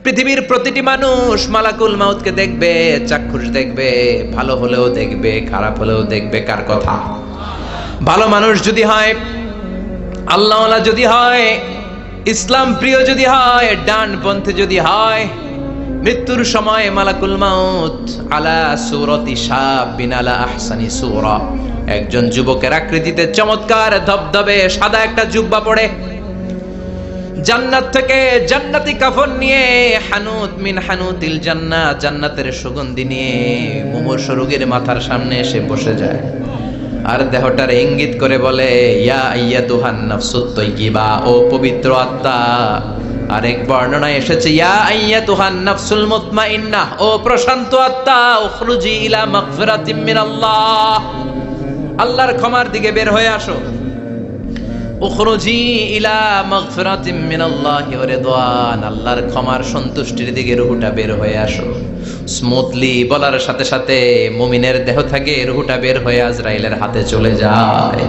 পৃথিবীর প্রতিটি মানুষ মালাকুল মাউতকে দেখবে, চাক্ষুষ দেখবে, ভালো হলেও দেখবে, খারাপ হলেও দেখবে। কার কথা? ভালো মানুষ যদি হয়, আল্লাহওয়ালা যদি হয়, ইসলাম প্রিয় যদি হয়, ডানপন্থী যদি হয়, মৃত্যুর সময় মালাকুল মাউত আলা সূরাতি শাবিন আলা আহসানি সূরা, একজন যুবকের আকৃতিতে চমৎকার ধবধবে সাদা একটা জুব্বা পরে, জান্নাত থেকে জান্নাতি কাফন নিয়ে, হানুত মিন হানুতিল জান্নাত, জান্নাতের সুগন্ধি নিয়ে মুমূর্ষ রোগীর মাথার সামনে এসে বসে যায় আর দেহটার ইঙ্গিত করে বলে, ইয়া আইয়াতুহান নাফসুত তাইয়্যিবা, ও পবিত্র আত্মা। আরেক বর্ণনায় এসেছে, ইয়া আইয়াতুহান নাফসুল মুতমাইন্নাহ, ও প্রশান্ত আত্মা, উখরুজি ইলা মাগফিরাতিম মিনাল্লাহ, আল্লাহর ক্ষমার দিকে বের হয়ে আসো। উখরুজি ইলা মাগফিরাতিম মিনাল্লাহি ওয়া রিদওয়ান, আল্লাহর ক্ষমার সন্তুষ্টির দিকে রূহটা বের হয়ে আসো। স্মুথলি বলার সাথে সাথে মুমিনের দেহ থেকে রূহটা বের হয়ে আজরাইলের হাতে চলে যায়।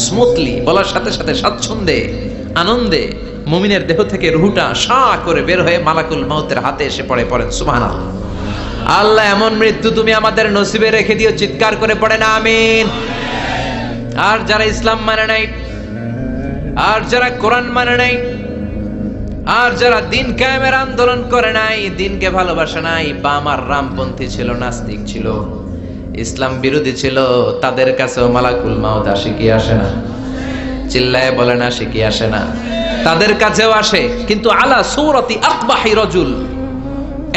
স্মুথলি বলার সাথে সাথে স্বাচ্ছন্দ্যে আনন্দে মুমিনের দেহ থেকে রূহটা সা করে বের হয়ে মালাকুল মাউতের হাতে এসে পড়ে। পড়েন সুবহানাল্লাহ। আল্লাহ এমন মৃত্যু তুমি আমাদের নসিবে রেখে দিও, চিৎকার করে পড়েন আমিন। আর যারা ইসলাম মানে নাই, আর যারা কোরআন মানে নাই, আর যারা দিন কায়েমের আন্দোলন করে নাই, দিনকে ভালোবাসে নাই, বাম আর রামপন্থী ছিল, নাস্তিক ছিল, ইসলাম বিরোধী ছিল, তাদের কাছেও মালাকুল মাউত আসে কি আসে না? চিল্লায় বলেন আসে কি আসে না? তাদের কাছেও আসে, কিন্তু আলা সূরাতি আকবাহি রাজুল,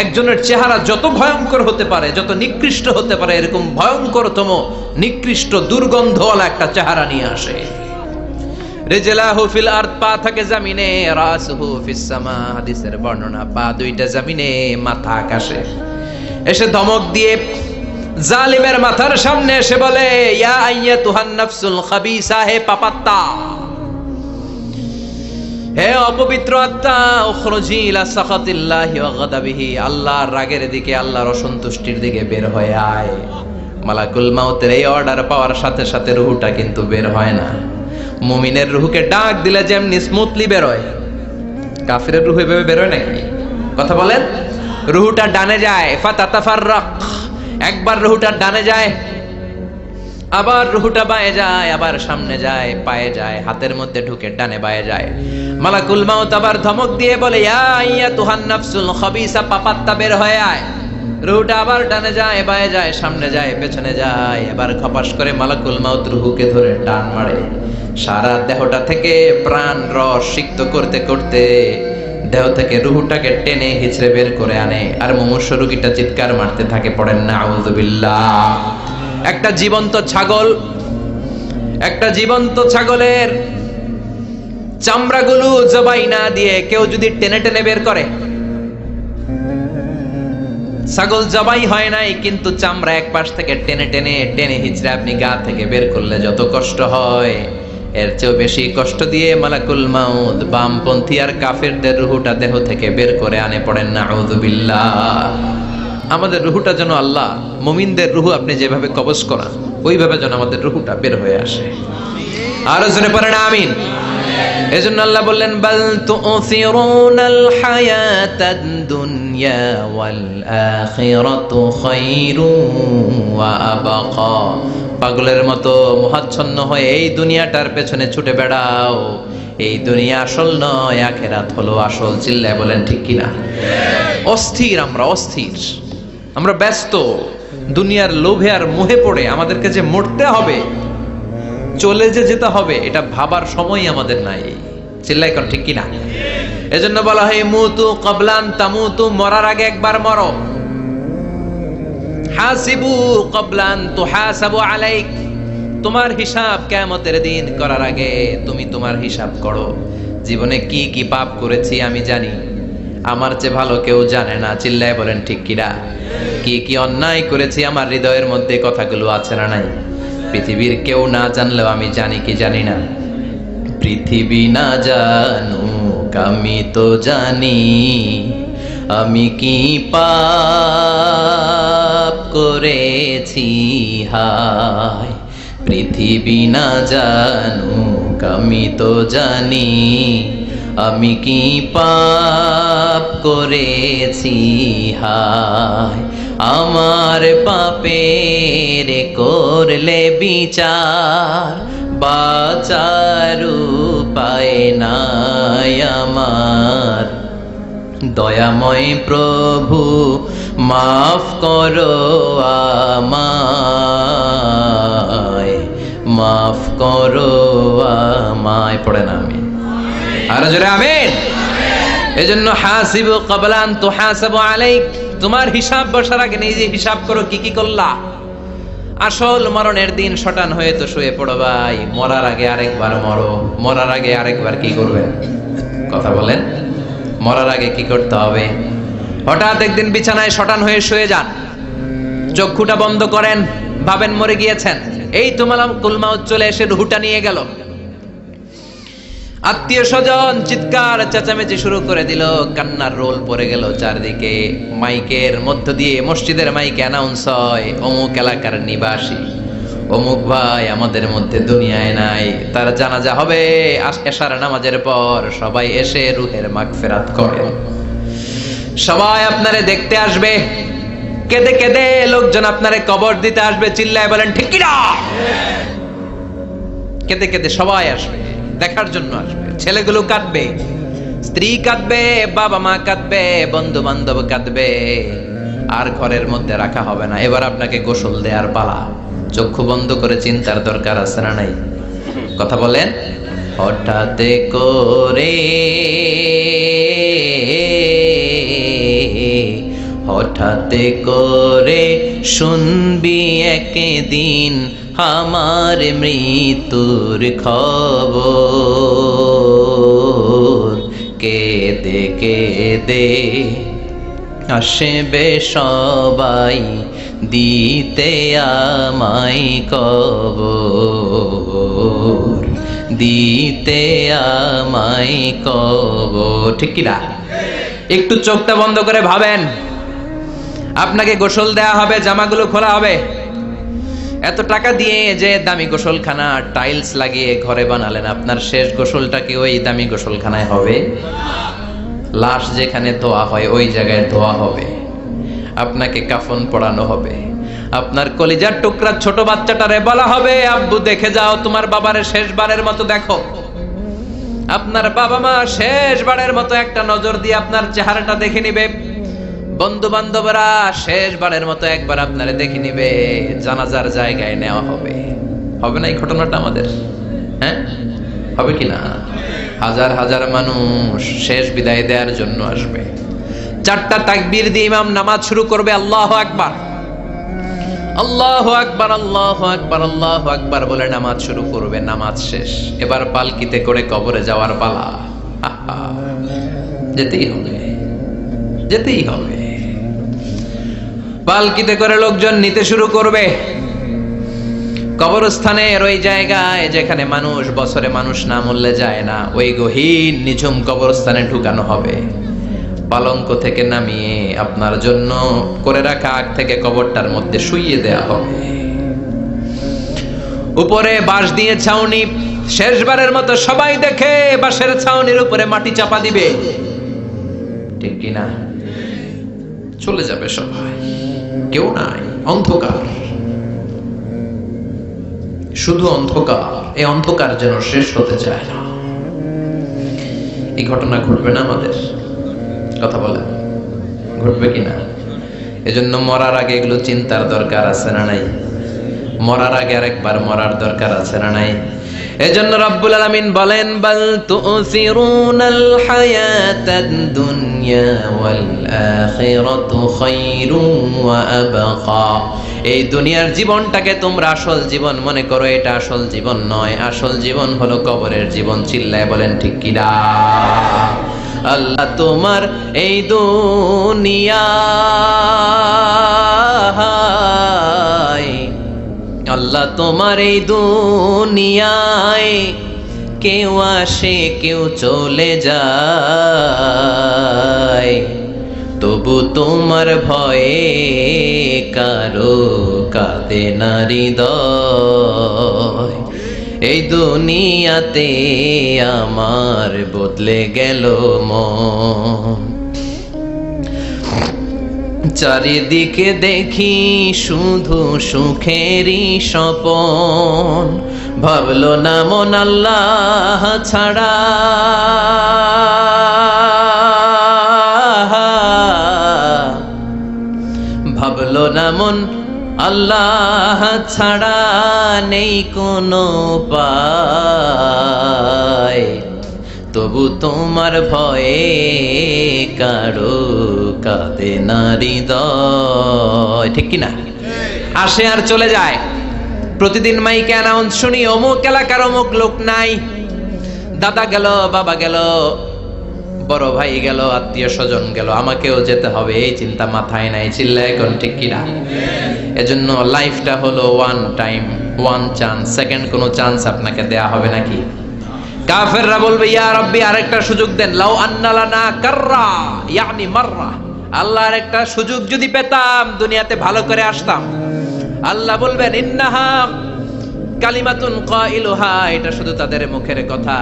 একজনের চেহারা যত ভয়ঙ্কর হতে পারে, যত নিকৃষ্ট হতে পারে, এরকম ভয়ঙ্করতম নিকৃষ্ট দুর্গন্ধওয়ালা একটা চেহারা নিয়ে আসে। রিজলাহু ফিল আরদ, পা থাকে জমিনে, রাসুহু ফিস সামা, হাদিসের বর্ণনা, পা দুইটা জমিনে, মাথা আকাশে। এসে ধমক দিয়ে জালিমের মাথার সামনে এসে বলে, ইয়া আইয়াতুহান নাফসুল খাবিসা, হে পাপাত্তা, হে অপবিত্র আত্মা, উখরুজি ইলা সাখাতিল্লাহি ওয়া গাদাবিহি, আল্লাহর রাগের দিকে, আল্লাহর অসন্তুষ্টির দিকে বের হয়ে আয়। মালাকুল মাউতের এই অর্ডার পাওয়ার সাথে সাথে রূহটা কিন্তু বের হয় না। মুমিনের রূহকে ডাক দিলে যেমনি স্মুথলি বের হয়, কাফিরের রূহ এভাবে বের হয় নাকি? কথা বলেন। রূহটা ডানে যায়, ফাতাতাফাররাক, একবার রূহটা ডানে যায়, আবার রূহটা বায়ে যায়, আবার সামনে যায়, পায়ে যায়, হাতের মধ্যে ঢুকে ডানে বায়ে যায়। মালাকুল মাউত আবার ধমক দিয়ে বলে, ইয়া আইয়াতুহান নাফসুল খাবিসা, পাপাত্তা বের হয়ে আয়। রূহটা আবার ডানে যায়, বায়ে যায়, সামনে যায়, পেছনে যায়। এবার খপাস করে মালাকুল মাউত রূহকে ধরে টান মারে, সারা দেহটা থেকে প্রাণ রস সিক্ত করতে করতে দেহ থেকে রূহটাকে টেনে হিচড়ে বের করে আনে। আর মুমূর্ষ রোগীটা চিৎকার মারতে থাকে। পড়েন না আউযুবিল্লাহ। একটা জীবন্ত ছাগল, একটা জীবন্ত ছাগলের চামড়াগুলো জবাই না দিয়ে কেউ যদি টেনে টেনে বের করে, ছাগল জবাই হয় নাই কিন্তু চামড়া এক পাশ থেকে টেনে টেনে টেনে হিচড়ে আপনি গা থেকে বের করলে যত কষ্ট হয়, এর চেয়েও বেশি কষ্ট দিয়ে মালাকুল মাউত বামপন্থী আর কাফেরদের রূহটা দেহ থেকে বের করে আনে। পড়েন না আউযুবিল্লাহ। আমাদের রূহটা যেন আল্লাহ, মুমিনদের রূহ আপনি যেভাবে কবজ করান, ওইভাবে যেন আমাদের রূহটা বের হয়ে আসে। আরো জোরে পড়েন আমিন। এজন্য আল্লাহ বললেন, বাল তুসিরুনাল হায়াতাদ দুনিয়া ওয়াল আখিরাতু খায়রুন ওয়া আবকা। পাগলের মতো মোহাচ্ছন্ন হয়ে এই দুনিয়াটার পেছনে ছুটে বেড়াও, এই দুনিয়া আসল নয়, আখিরাত হলো আসল। চিল্লায় বলেন ঠিক কিনা? অস্থির, আমরা অস্থির, আমরা ব্যস্ত দুনিয়ার লোভে আর মোহে পড়ে। আমাদেরকে যে মরতে হবে, চলে যে যেতে হবে, এটা ভাবার সময় আমাদের নাই। চিল্লাই কর ঠিক কিনা? এজন্য বলা হয় মুতু ক্বাবলান তামুতু, মরার আগে একবার মরো। হাসিবু ক্বাবলান তুহাসাবু আলাইক, তোমার হিসাব কিয়ামতের দিন করার আগে তুমি তোমার হিসাব করো। জীবনে কি কি পাপ করেছি আমি জানি, আমার চেয়ে ভালো কেউ জানে না। চিল্লায় বলেন ঠিক কিনা? কি কি অন্যায় করেছি আমার হৃদয়ের মধ্যে কথাগুলো আছে না নাই? পৃথিবীর কেউ না জানলেও আমি জানি কি জানি না? পৃথিবী না জানুক আমি তো জানি, আমি কি পাপ করেছি হায়। পৃথিবী না জানুক আমি তো জানি, আমি কি পাপ করেছি হায়, আমার পাপের করলে বিচার, বাঁচার উপায় নাই আমার। দয়াময় প্রভু মাফ করো আমায়, মাফ করো আমায়। পড়ে না আমি আর জোরে আমিন। এজন্য হাসিবু ক্বাবলা আন তুহাসাবু আলাইক, তোমার হিসাব বসার আগে নিজে হিসাব করো কি কি করলা। আসল মরণের দিন শটান হয়ে তো শুয়ে পড়ো ভাই, মরার আগে আরেকবার মরো। মরার আগে আরেকবার কি করবেন কথা বলেন? মরার আগে কি করতে হবে? হঠাৎ একদিন বিছানায় শটান হয়ে শুয়ে যান, চক্ষুটা বন্ধ করেন, ভাবেন মরে গিয়েছেন। এই তো মালাকুল মাউত চলে এসে রুহটা নিয়ে গেল। আত্মীয় স্বজন চিৎকার চেঁচামেচি শুরু করে দিল, কান্নার রোল পড়ে গেল চারদিকে। মাইকের মধ্য দিয়ে, মসজিদের মাইকে অ্যানাউন্স হয়, অমুক এলাকার নিবাসী অমুক ভাই আমাদের মধ্যে দুনিয়ায় নাই, তার জানাজা হবে এশার নামাজের পর। সবাই এসে রুহের মাগফিরাত করেন। সবাই আপনারে দেখতে আসবে, কেঁদে কেঁদে লোকজন আপনারে কবর দিতে আসবে। চিল্লায় বলেন ঠিক কি না? কেঁদে কেঁদে সবাই আসবে, দেখার জন্য আসবে। ছেলেগুলো কাঁদবে, স্ত্রী কাঁদবে, বাবা মা কাঁদবে, বন্ধু বান্ধব কাঁদবে। আর ঘরের মধ্যে রাখা হবে না। এবার আপনাকে গোসল দেওয়ার পালা। চক্ষু বন্ধ করে চিন্তার দরকার আছে না নাই? কথা বলেন। হঠাৎ করে, হঠাৎ করে শুনবি একদিন আমার মৃত্যুর খবর। কেঁদে কেঁদে আসবে সবাই দিতে আমায় কবর, দিতে আমায় কবর। ঠিক কি না? একটু চোখটা বন্ধ করে ভাবেন, আপনাকে গোসল দেয়া হবে, জামাগুলো খোলা হবে। এত টাকা দিয়ে যে দামি গোসলখানা টাইলস লাগিয়ে ঘরে বানালেন, আপনার শেষ গোসলটা কি ওই দামি গোসলখানায় হবে? লাশ যেখানে ধোয়া হয় ওই জায়গায় ধোয়া হবে। আপনাকে কাফন পরানো হবে। আপনার কলিজার টুকরা ছোট বাচ্চাটারে বলা হবে, আব্বু দেখে যাও তোমার বাবারে শেষবারের মতো দেখো। আপনার বাবা মা শেষবারের মতো একটা নজর দিয়ে আপনার চেহারাটা দেখে নিবে। বন্ধু বান্ধবরা শেষবারের মতো একবার আপনারে দেখে নিবে। জানাজার জায়গায় নেওয়া হবে। হবে না এই ঘটনাটা আমাদের? হ্যাঁ, হবে কি না? হাজার হাজার মানুষ শেষ বিদায় দেওয়ার জন্য আসবে। চারটা তাকবীর দিয়ে ইমাম নামাজ শুরু করবে। আল্লাহু আকবার, আল্লাহু আকবার, আল্লাহু আকবার, আল্লাহু আকবার বলে নামাজ শুরু করবে। নামাজ শেষ। এবার পালকিতে করে কবরে যাওয়ার পালা। যেতেই হবে, যেতেই হবে। পালকিতে করে লোকজন নিতে শুরু করবে। কবরস্থানের ওই জায়গায় যেখানে মানুষ বছরে মানুষ না মরলে যায় না, ওই গহীন নিঝুম কবরস্থানে ঢুকানো হবে। পালঙ্ক থেকে নামিয়ে আপনার জন্য করে রাখা আগ থেকে কবরটার মধ্যে শুইয়ে দেয়া হবে। উপরে বাঁশ দিয়ে ছাউনি, শেষবারের মতো সবাই দেখে বাঁশের ছাউনির উপরে মাটি চাপা দিবে। ঠিক কিনা? চলে যাবে সবাই, কেউ নাই, অন্ধকার, শুধু অন্ধকার। এই অন্ধকার যেন শেষ হতে চায় না। এই ঘটনা ঘটবে না আমাদের? কথা বলেন, ঘটবে কিনা? এজন্য মরার আগে এগুলো চিন্তার দরকার আছে না নাই? মরার আগে আরেকবার মরার দরকার আছে না নাই? এজন্য রব্বুল আলামিন বলেন, বাল তুসিরুনাল হায়াতাদ দুনিয়া ওয়াল আখিরাতু খায়রুন ওয়া আবকা। এই দুনিয়ার জীবনটাকে তোমরা আসল জীবন মনে করো, এটা আসল জীবন নয়। আসল জীবন হলো কবরের জীবন। চিল্লায় বলেন ঠিক কি না? আল্লাহ তোমার এই দুনিয়া, আল্লাহ তোমার এই দুনিয়ায় কেউ আসে কেউ চলে যায়, তবু তোমার ভয়ে কারো কাঁদে না হৃদয়। এই দুনিয়াতে আমার বদলে গেল মন, চারিদিকে দেখি শুধু সুখেরই স্বপন, ভাবলো না মন আল্লাহ ছাড়া। ভাবলো না মন আল্লাহ ছাড়া নেই কোনো উপায়, তবু তোমার ভয়ে কারো কাঁদে না হৃদয়। ঠিক কিনা? আসে আর চলে যায়। প্রতিদিন মাইকে অ্যানাউন্স শুনি অমুক এলাকার অমুক লোক নাই, দাদা গেল, বাবা গেল, বড় ভাই গেল, আত্মীয় স্বজন গেল, আমাকেও যেতে হবে, এই চিন্তা মাথায় নাই। চিল্লা এখন ঠিক কিনা? এজন্য লাইফটা হলো one time, one chance, second কোনো চান্স আপনাকে দেয়া হবে নাকি? কাফেররা বলবে ইয়া রাব্বি আরেকটা সুযোগ দেন, লাউ আন্না লানা কাররা ইয়ানি মাররা, আল্লাহ আরেকটা সুযোগ যদি পেতাম দুনিয়াতে ভালো করে আসতাম। আল্লাহ বলবেন ইন্নাহা কালিমাতুন কাইলুহা, এটা শুধু তাদের মুখের কথা,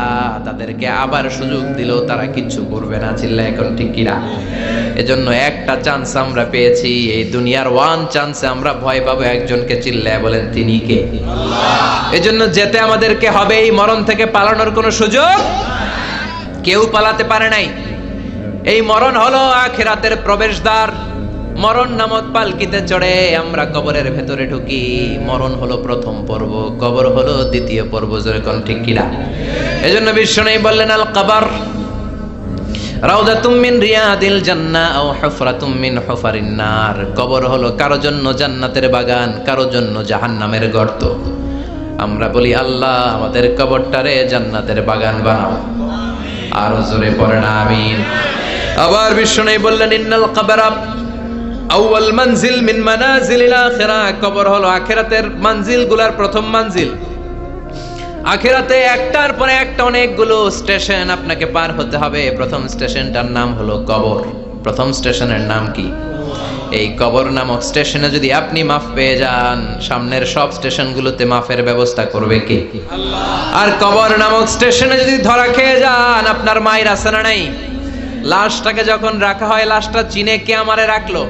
তাদেরকে আবার সুযোগ দিলেও তারা কিচ্ছু করবে না। চিল্লা এখন ঠিক কিনা? এজন্য একটা চান্স আমরা পেয়েছি, এই দুনিয়ার ওয়ান চান্সে আমরা ভয় পাবো একজনকে। চিল্লায় বলেন তিনি কে? আল্লাহ। এজন্য যেতে আমাদেরকে হবে, এই মরণ থেকে পালানোর কোনো সুযোগ কেউ পালাতে পারে নাই। এই মরণ হলো আখিরাতের প্রবেশদ্বার। মরণ নামক পালকিতে চড়ে আমরা কবরের ভেতরে ঢুকি। মরণ হলো প্রথম পর্ব, কবর হলো দ্বিতীয় পর্ব। যেরকম ঠিক কিনা? এজন্য বিশ্বনবী বললেন আল কবর রাউদাতুম মিন রিয়াদিল জান্নাহ আও হুফরাতুম মিন হুফারিন নার। কবর হলো কারো জন্য জান্নাতের বাগান, কারো জন্য জাহান্নামের গর্ত। আমরা বলি আল্লাহ আমাদের কবরটারে জান্নাতের বাগান বানাও। আর জোরে পড়েন আমিন। আবার বিশ্বনবী বললেন ইন্নাল কবর আউয়াল মানজিল মিন মানাজিলিল আখিরাহ। কবর হলো আখিরাতের মানজিলগুলোর প্রথম মানজিল। আখিরাতে একটার পরে একটা অনেকগুলো স্টেশন আপনাকে পার হতে হবে। প্রথম স্টেশনটার নাম হলো কবর। প্রথম স্টেশনের নাম কি? এই কবর নামক স্টেশনে যদি আপনি মাফ পেয়ে যান, সামনের সব স্টেশনগুলোতে মাফের ব্যবস্থা করবে কে? আল্লাহ। আর কবর নামক স্টেশনে যদি ধরা খেয়ে যান, আপনার মায়ের আছে না নাই? লাশটাকে যখন রাখা হয়, লাশটা চিনে কে আমারে রাখলো,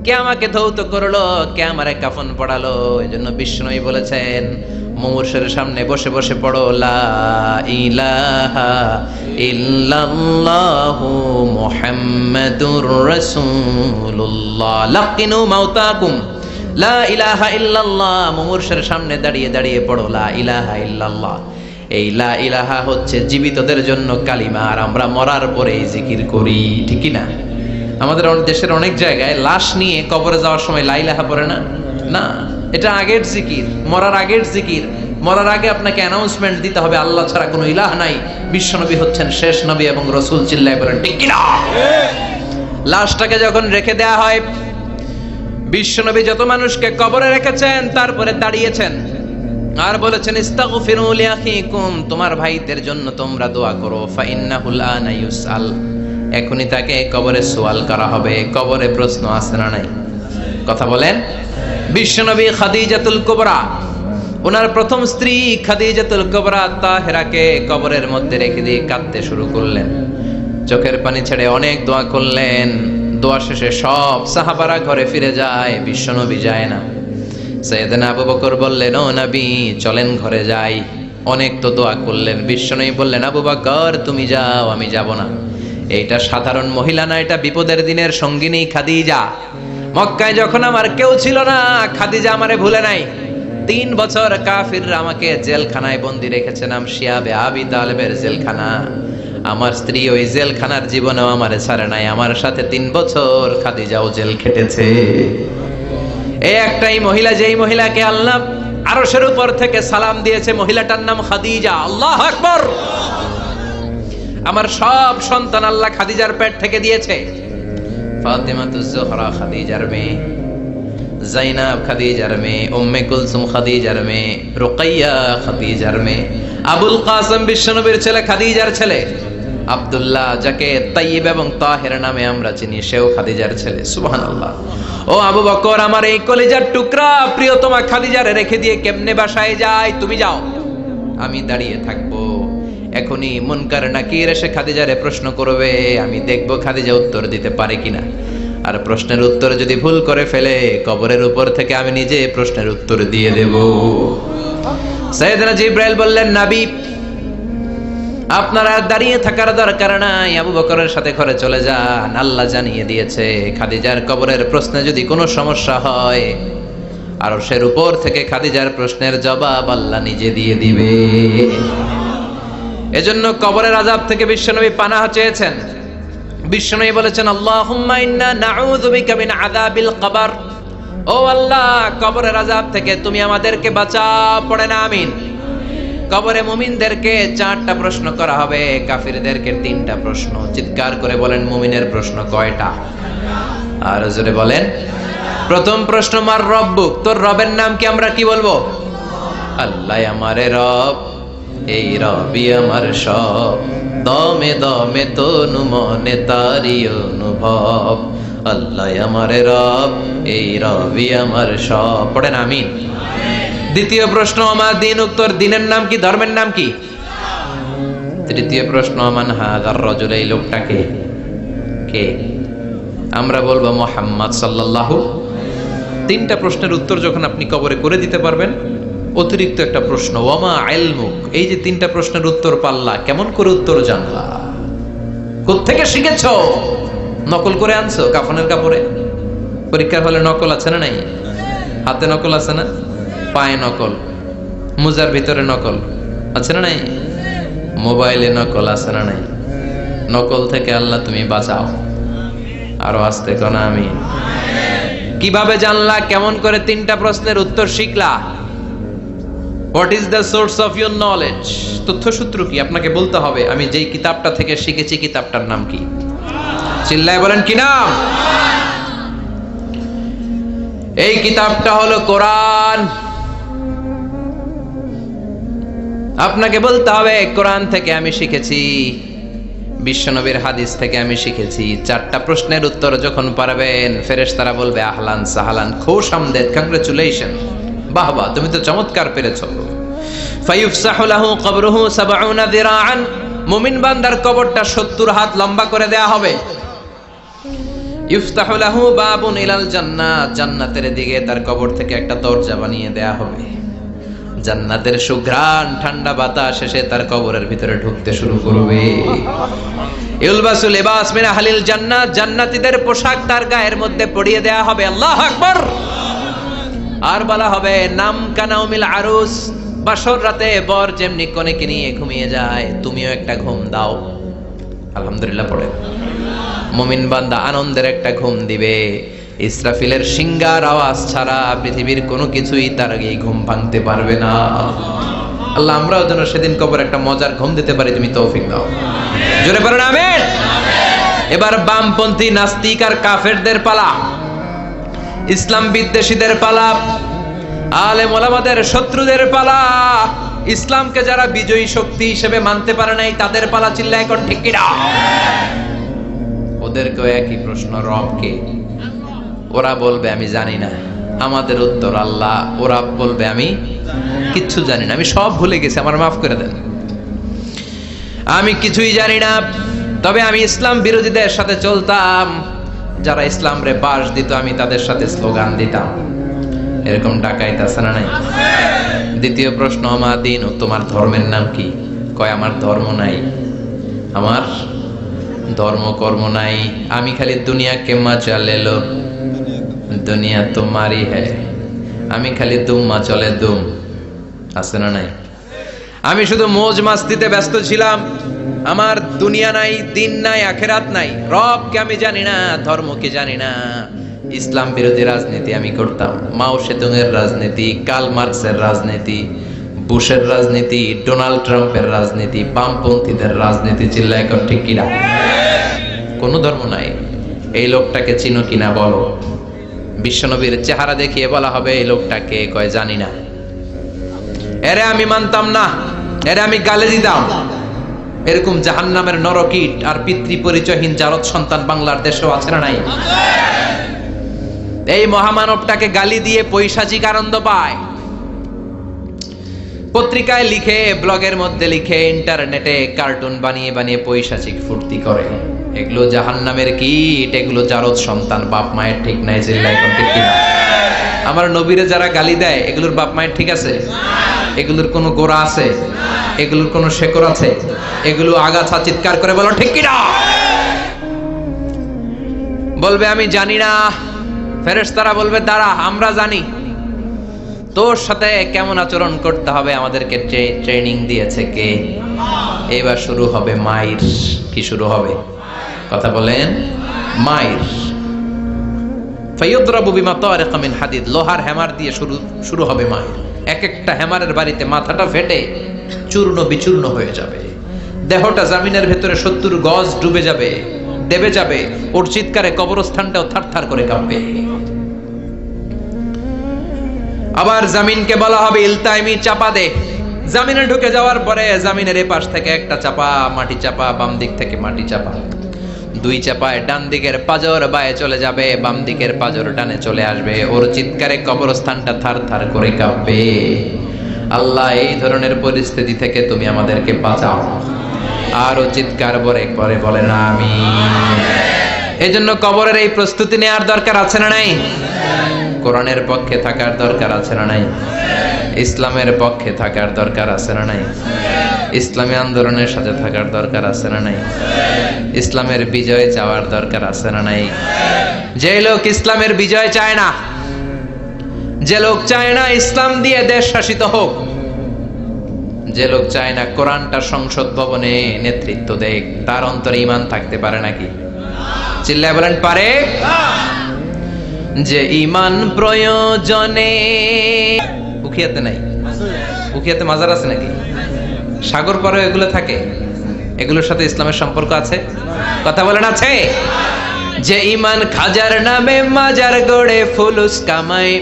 কে আমাকে ধৌত করলো, কে আমারে কাফন পড়ালো। এজন্য বিষ্ণুই বলেছেন মুমূর্ষের সামনে বসে বসে পড়ো লা ইলাহা ইল্লাল্লাহু মুহাম্মাদুর রাসূলুল্লাহ। লাকিনু মাউতাকুম লা ইলাহা ইল্লাল্লাহ। মুমূর্ষের সামনে দাঁড়িয়ে দাঁড়িয়ে পড়ো লা ইলাহা ইল্লাল্লাহ। এই লা ইলাহা হচ্ছে জীবিতদের জন্য কালিমা, আর আমরা মরার পরে এই জিকির করি। ঠিক কি না? আমাদের দেশের অনেক জায়গায় লাশ নিয়ে কবরে যাওয়ার সময় লা ইলাহা পড়ে না। না, এটা আগের জিকির, মরার আগের জিকির। মরার আগে আপনাকে অ্যানাউন্সমেন্ট দিতে হবে আল্লাহ ছাড়া কোনো ইলাহ নাই, বিশ্বনবী হচ্ছেন শেষ নবী এবং রাসূল। চিল্লায় বলেন ঠিক কি না? লাশটাকে যখন রেখে দেয়া হয়, বিশ্বনবী যত মানুষকে কবরে রেখেছেন তারপরে দাঁড়িয়েছেন আর বলেছেন ইস্তাগফিরু লিআখিকুম, তোমার ভাইদের জন্য তোমরা দোয়া করো। ফাইন্নাহুল আনা ইউসআল, এখনই তাকে কবরে সওয়াল করা হবে। কবরে প্রশ্ন আছে না নাই? কথা বলেন। বিশ্বনবী খাদিজাতুল কুবরা, ওনার প্রথম স্ত্রী খাদিজাতুল কুবরা তাহেরাকে কবরের মধ্যে রেখে দিয়ে কাঁদতে শুরু করলেন। চোখের পানি ছেড়ে অনেক দোয়া করলেন। দোয়া শেষে সব সাহাবারা ঘরে ফিরে যায়, বিশ্বনবী যায় না। সাইয়েদনা আবু বকর বললেন ও নবী চলেন ঘরে যাই। অনেক তো দোয়া করলেন। বিশ্বনবী বললেন আবু বকর তুমি যাও, আমি যাব না। এইটা সাধারণ মহিলা না, এটা বিপদের দিনের সঙ্গিনী খাদিজা। মক্কায় যখন আমার কেউ ছিল না, খাদিজা আমারে ভুলে নাই। 3 বছর কাফিররা আমাকে জেলখানায় বন্দি রেখেছে, নাম শিয়াবে আবি তালেবের জেলখানা। আমার স্ত্রী ওই জেলখানার জীবনেও আমারে ছাড়ে নাই। আমার সাথে 3 বছর খাদিজাও জেল খেটেছে। এই একটাই মহিলা, যেই মহিলাকে আল্লাহ আরশের উপর থেকে সালাম দিয়েছে, মহিলাটার নাম খাদিজা। আল্লাহু আকবার। আমার সব সন্তান আল্লাহ খাদিজার পেট থেকে দিয়েছে। ফাতেমাতুজ জোহরা খাদিজার মেয়ে, জাইনাব খাদিজার মেয়ে, উম্মে কুলসুম খাদিজার মেয়ে, রুকাইয়া খাদিজার মেয়ে, আবুল কাসেম বিশ্বনবীর ছেলে খাদিজার ছেলে, আব্দুল্লাহ যাকে তাইয়্যিব এবং তাহের নামে আমরা চিনি, সেও খাদিজার ছেলে। সুবহানাল্লাহ। ও আবু বকর, আমার এই কলিজার টুকরা প্রিয়তমা খাদিজারে রেখে দিয়ে কেমনে বাসায় যাই? তুমি যাও, আমি দাঁড়িয়ে থাকবো। এখনই মুনকার নাকির এসে খাদিজারে প্রশ্ন করবে, আমি দেখবো খাদিজা উত্তর দিতে পারে কিনা। আর প্রশ্নের উত্তর যদি ভুল করে ফেলে কবরের উপর থেকে আমি নিজে প্রশ্নের উত্তর দিয়ে দেব। সাইয়েদনা জিবরাইল বললেন, নবী আপনারা দাঁড়িয়ে থাকার দরকার নাই, আবু বকরের সাথে ঘরে চলে যান। আল্লাহ জানিয়ে দিয়েছে খাদিজার কবরের প্রশ্নে যদি কোনো সমস্যা হয় আরশের উপর থেকে খাদিজার প্রশ্নের জবাব আল্লাহ নিজে দিয়ে দিবে। এজন্য কবরের আযাব থেকে বিশ্বনবী পানাহ চেয়েছেন। বিশ্বনবী বলেছেন, আল্লাহুম্মা ইন্না নাউযু বিকা মিন আযাবিল কবর। ও আল্লাহ, কবরের আযাব থেকে তুমি আমাদেরকে বাঁচাও। পড়েন আমিন। কবরে মুমিনদেরকে 4টা প্রশ্ন করা হবে, কাফিরদেরকে 3টা প্রশ্ন। চিৎকার করে বলেন, মুমিনের প্রশ্ন কয়টা? আর জোরে বলেন। প্রথম প্রশ্ন, মার রব্বুক, তোর রবের নাম কি? আমরা কি বলবো? আল্লাহ আমারে রব, এই রবি আমার সব, দমে দমে তনু মনে তারি অনুভব। আল্লাহ আমারে রব, এই রবি আমার সব। পড়েন আমিন। দ্বিতীয় প্রশ্ন, আমার দিন, উত্তর দিনের নাম কি? ধর্মের নাম কি? তৃতীয় প্রশ্ন, আমান হাযার রাজুল, এই লোকটাকে কে? আমরা বলবো মুহাম্মদ সাল্লাল্লাহু। 3টা প্রশ্নের উত্তর যখন আপনি কবরে করে দিতে পারবেন, অতিরিক্ত একটা প্রশ্ন, ওয়ামা ইলমুক, এই যে 3টা প্রশ্নের উত্তর পাল্লা, কেমন করে উত্তর জানলা? কোত্থেকে শিখেছো? নকল করে আনছো কাফনের কাপড়ে? পরীক্ষার হলে নকল আছে না নাই? হাতে নকল আছে না? পায়ে নকল, মুজার ভিতরে নকল আছে না নাই? মোবাইলে নকল আছে না নাই? নকল থেকে আল্লাহ তুমি বাঁচাও। আরো আস্তে কোনা আমি। কিভাবে জানলা? কেমন করে 3টা প্রশ্নের উত্তর শিখলা? What is the source of your knowledge? তথ্যসূত্র কি? আপনাকে বলতে হবে আমি যেই কিতাবটা থেকে শিখেছি কিতাবটার নাম কি? চিল্লায় বলেন, কি নাম? এই কিতাবটা হলো কোরআন। আপনাকে বলতে হবে কোরআন থেকে আমি শিখেছি, বিশ্বনবীর হাদিস থেকে আমি শিখেছি। 4টা প্রশ্নের উত্তর যখন পারবেন, ফেরেশতারা বলবে আহলান সাহলান, খুশ আমদেদ, কংগ্রাচুলেশন, বাহ বাহ, তুমি তো চমৎকার পেরেছো। ফায়ুফসাহু লাহু কবরুহু 70 যিরাআন, মুমিন বান্দার কবরটা 70 হাত লম্বা করে দেয়া হবে। ইফতাহু লাহু বাবুন ইলাল জান্নাহ, জান্নাতের দিকে তার কবর থেকে একটা দরজা বানিয়ে দেয়া হবে। জান্নাতের সুঘ্রাণ ঠান্ডা বাতাস এসে তার কবরের ভিতরে ঢুকতে শুরু করবে। ইলবাসুল লিবাস মিন আহলিল জান্নাত, জান্নাতীদের পোশাক তার গায়ের মধ্যে পরিয়ে দেয়া হবে। আল্লাহু আকবার। আর বলা হবে নাম কানাউমিল আরুস, বাসর রাতে বর যেমনি কনেকে নিয়ে ঘুমিয়ে যায়, তুমিও একটা ঘুম দাও। আলহামদুলিল্লাহ পড়ে। মুমিন বান্দা আনন্দের একটা ঘুম দিবে। ইসরাফিলের সিংগার আওয়াজ ছাড়া পৃথিবীর কোনো কিছুই তার এই ঘুম ভাঙতে পারবে না। আল্লাহ আমরাও যেন সেদিন কবর একটা মজার ঘুম দিতে পারি, তুমি তৌফিক দাও। জোরে পড়েন আমিন। এবার বামপন্থী নাস্তিক আর কাফেরদের পালা, ইসলাম বিদ্বেষীদের পালা, আলেম ওলামাদের শত্রুদের পালা, ইসলামকে যারা বিজয়ী শক্তি হিসেবে মানতে পারে নাই তাদের পালা। চিল্লায় এখন ঠিক কিনা? ওদেরকেও একই প্রশ্ন, রব কে? ওরা বলবে আমি জানি না। আমাদের উত্তর আল্লাহ। ওরা বলবে আমি কিচ্ছু জানি না, আমি সব ভুলে গেছি, আমার মাফ করে দেন, আমি কিছুই জানি না। তবে আমি ইসলাম বিরোধীদের সাথে চলতাম, যারা ইসলাম রে বাস দিত আমি তাদের সাথে স্লোগান দিতাম। এরকম ডাকাইত আছে না নাই? দ্বিতীয় প্রশ্ন, আমার দিন, তোমার ধর্মের নাম কি? কয় আমার ধর্ম নাই, আমার ধর্ম কর্ম নাই, আমি খালি দুনিয়া কে মজা ले लो, দুনিয়া তোমারই হ্যায়, আমি খালি দুম্মা চলে দুম। আছে না নাই? আমি শুধু মौज মাস্তিতে ব্যস্ত ছিলাম, আমার দুনিয়া নাই, দিন নাই, আখিরাত নাই, রবকে আমি জানি না, ধর্মকে জানি না। ইসলাম বিরোধী রাজনীতি আমি করতাম, মাও সেতুংয়ের রাজনীতি, কার্ল মার্কসের রাজনীতি, বুশের রাজনীতি, ডোনাল্ড ট্রাম্পের রাজনীতি, বামপন্থীদের রাজনীতি। চিল্লায় এখন ঠিক কিনা? কোনো ধর্ম নাই। এই লোকটাকে চিনো কিনা বলো। বিশ্বনবীর চেহারা দেখিয়ে বলা হবে এই লোকটাকে, কয় জানি না। এরে আমি মানতাম না, এরে আমি গালে দিতাম। এরকম জাহান্নামের নরকীট আর পিতৃ পরিচয়হীন জারদ সন্তান বাংলার দেশেও আছে না নাই? এই মহামানবটাকে গালি দিয়ে পৈশাচিক আনন্দ পায়। পত্রিকায় লিখে, ব্লগের মধ্যে লিখে, ইন্টারনেটে কার্টুন বানিয়ে বানিয়ে পৈশাচিক ফুর্তি করে। এগুলো জাহান্নামের কীট, এগুলো জারদ সন্তান, বাপ মায়ের ঠিক নাই। চিল্লায় কোন ঠিক কিনা? আমার নবীরে যারা গালি দেয় এগুলোর বাপ মায়ের ঠিক আছে? এগুলোর কোনো গোড়া আছে? এগুলোর কোনো শেকড় আছে? এগুলো আগাছা। চিৎকার করে বলো ঠিক কিনা? বলবে আমি জানি না। ফেরেশতারা বলবে দাঁড়া, আমরা জানি। তোর সাথে কেমন আচরণ করতে হবে আমাদেরকে ট্রেনিং দিয়েছে কে? এবার শুরু হবে মাইর। কি শুরু হবে? কথা বলেন। মাইর। ফায়ুদরাবু বিমা তারিকা মিন হাদিদ, লোহার হ্যামার দিয়ে শুরু হবে মাইর। এক একটা হ্যামারের বাড়িতে মাথাটা ফেটে চূর্ণ বিচূর্ণ হয়ে যাবে, দেহটা জমিনের ভেতরে 70 গজ ডুবে যাবে, দেবে যাবে। ওর চিৎকারে কবরস্থানটাও থারথার করে কাঁপবে। আবার জমিনকে বলা হবে ইলতাইমি, চাপা দে। জমিনে ঢুকে যাওয়ার পরে জমিনের এপাশ থেকে একটা চাপা, মাটি চাপা, বাম দিক থেকে মাটি চাপা। 2 চাপায় ডান দিকের পাজর বায়ে চলে যাবে, বাম দিকের পাজর ডানে চলে আসবে। ওর চিৎকারে কবরস্থানটা থারথার করে কাঁপবে। আল্লাহ, এই ধরনের পরিস্থিতি থেকে তুমি আমাদেরকে বাঁচাও। আর ও চিৎকার করে বলেন আমিন। এজন্য কবরের এই প্রস্তুতি নেওয়ার দরকার আছে না নাই? কোরআনের পক্ষে থাকার দরকার আছে না নাই? ইসলামের পক্ষে থাকার দরকার আছে না নাই? ইসলামী আন্দোলনের সাথে থাকার দরকার আছে না নাই? ইসলামের বিজয় চাওয়ার দরকার আছে না নাই? যে লোক ইসলামের বিজয় চায় না, যে লোক চায় না ইসলাম দিয়ে দেশ শাসিত হোক, যে লোক চায় না কোরআনটা সংসদ ভবনে নেতৃত্ব দেয়, তার অন্তরে ঈমান থাকতে পারে নাকি? চিল্লায় বলেন পারে? যে ঈমান প্রয়োজনে, উখিয়াতে নাই? উখিয়াতে মাজার আছে নাকি? সাগর পারে এগুলো থাকে? এগুলোর সাথে ইসলামের সম্পর্ক আছে? কথা বলেন আছে? যে ঈমান খাজার নামে মাজার গড়ে ফুলুস কামায়,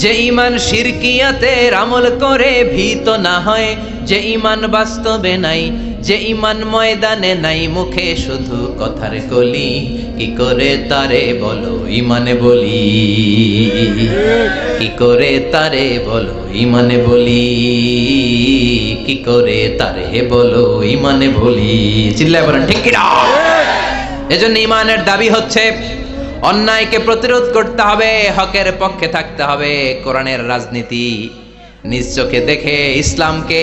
যে ঈমান শিরকিয়াতের আমল করে ভীত না হয়, যে ঈমান বাস্তবে নাই, যে ঈমান ময়দানে নাই, মুখে শুধু কথার কলি, কি করে তারে বলো ঈমানে বলি, কি করে তারে বলো ঈমানে বলি, কি করে তারে বলো ঈমানে বলি। চিল্লায় বলেন ঠিক কি না? এজন্য ঈমানের দাবি হচ্ছে অন্যায়কে প্রতিরোধ করতে হবে, হকের পক্ষে থাকতে হবে। কোরআনের রাজনীতি নিজ চোখে দেখে ইসলামকে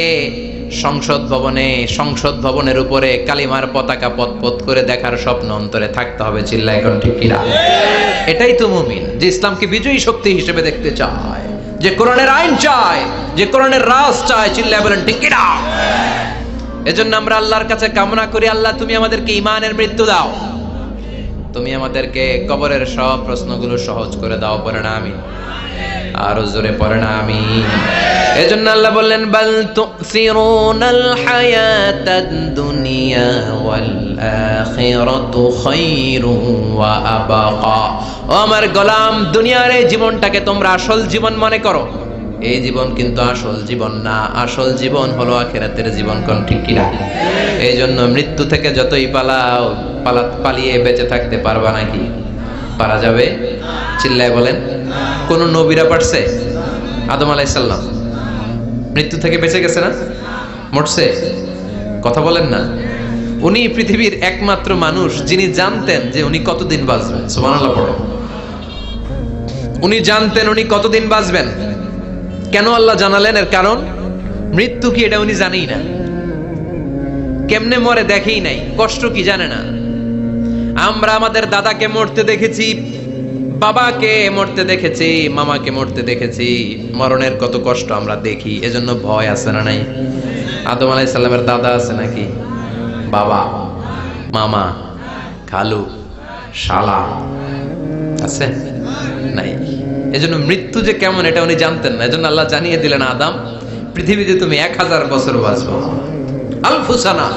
সংসদ ভবনের উপরে কালিমার পতাকা পতপত করে দেখার স্বপ্ন অন্তরে থাকতে হবে। চিল্লায় এখন ঠিক কিনা? এটাই তো মুমিন, যে ইসলামকে বিজয়ী শক্তি হিসেবে দেখতে চায়, যে কোরআনের আইন চায়, যে কোরআনের রাজ চায়। চিল্লায় বলেন ঠিক কিনা? এজন্য আমরা আল্লাহর কাছে কামনা করি, আল্লাহ তুমি আমাদেরকে ঈমানের মৃত্যু দাও, তুমি আমাদেরকে কবরের সব প্রশ্নগুলো সহজ করে দাও। পড়ে না আমিন? আরো জোরে পড়ে না আমিন? এজন্য আল্লাহ বললেন বাল তুসিরুনাল হায়াতাদ দুনিয়া ওয়াল আখিরাতু খায়রুন ওয়া আবাকা। ও আমার গোলাম, দুনিয়ার এই জীবনটাকে তোমরা আসল জীবন মনে করো। এই জীবন কিন্তু আসল জীবন না, আসল জীবন হলো আখিরাতের জীবন। কোন ঠিক কিনা? এই জন্য মৃত্যু থেকে যতই পালিয়ে বেঁচে থাকতে পারবা নাকি? পারা যাবে? চিল্লায় বলেন। কোন নবীরা পারছে? আদম আলাইহিস সালাম মৃত্যু থেকে বেঁচে গেছে না? মরছে? কথা বলেন না। উনি পৃথিবীর একমাত্র মানুষ যিনি জানতেন যে উনি কতদিন বাঁচবেন। সুবহানাল্লাহ পড়েন। উনি জানতেন উনি কতদিন বাঁচবেন। কেন আল্লাহ জানালেন? এর কারণ মৃত্যু কি এটা উনি জানেই না, কেমনে মরে দেখেই নাই, কষ্ট কি জানে না। আমরা আমাদের দাদাকে মরতে দেখেছি, বাবাকে মরতে দেখেছি, মামাকে মরতে দেখেছি, মরণের কত কষ্ট আমরা দেখি। এজন্য ভয় আছে না নাই? আদম আলাইহিস সালামের দাদা আছে নাকি? বাবা, মামা, খালু, শালা আছে নাই? এজন্য মৃত্যু যে কেমন এটা উনি জানতেন না। এজন্য আল্লাহ জানিয়ে দিলেন, আদম পৃথিবীতে তুমি 1000 বছর বাঁচবে। আলফু সানা।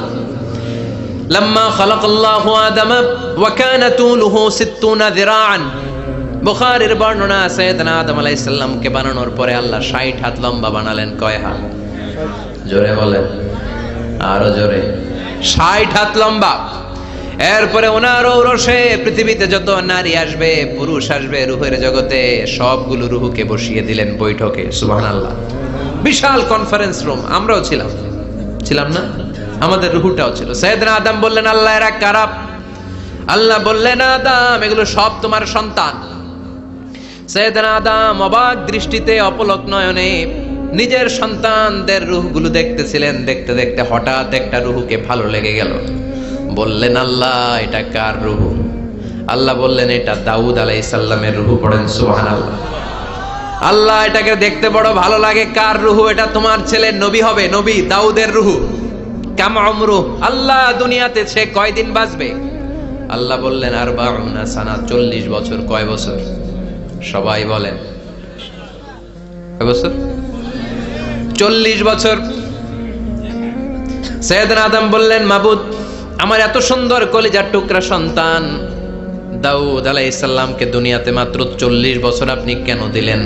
লাম্মা খালাকাল্লাহু আদামা ওয়া কানা তুলুহু 60 যিরাআন। বুখারীর বর্ণনা, সাইয়েদনা আদম আলাইহিস সালামকে বানানোর পরে আল্লাহ 60 হাত লম্বা বানালেন। কয় হাত? জোরে বলেন, আরো জোরে। 60 হাত লম্বা। এরপরে ওনার ঔরসে পৃথিবীতে যত নারী আসবে, পুরুষ আসবে, রূহের জগতে সবগুলো রূহকে বসিয়ে দিলেন বৈঠকে। সুবহানাল্লাহ। বিশাল কনফারেন্স রুম। আমরাও ছিলাম না? আমাদের রুহুটাও ছিল। সাইয়েদনা আদম বললেন, আল্লাহ এরা কারা? আল্লাহ বললেন, আদম এগুলো সব তোমার সন্তান। সাইয়েদনা আদম অবাক দৃষ্টিতে অপলক নয়নে নিজের সন্তানদের রূহগুলো দেখতেছিলেন। দেখতে দেখতে হঠাৎ একটা রূহকে ভালো লেগে গেল। বললেন, আল্লাহ এটা কার রূহ? আল্লাহ বললেন, এটা দাউদ আলাইহিস সালামের রূহ। পড়েন সুবহানাল্লাহ। আল্লাহ এটাকে দেখতে বড় ভালো লাগে, কার রূহ? এটা তোমার ছেলে নবী হবে, নবী দাউদের রূহ। কাম উমরু, আল্লাহ দুনিয়াতে সে কয়দিন বাঁচবে? আল্লাহ বললেন, 40 সানা, 40 বছর। কয় বছর? সবাই বলেন কয় বছর? 40 বছর। সাইয়েদনা আদম বললেন, মাবুদ আমার এত সুন্দর কলিজার টুকরা সন্তান দাউদ আলাইহিস সালামকে দুনিয়াতে মাত্র 40 বছর আপনি কেন দিলেন?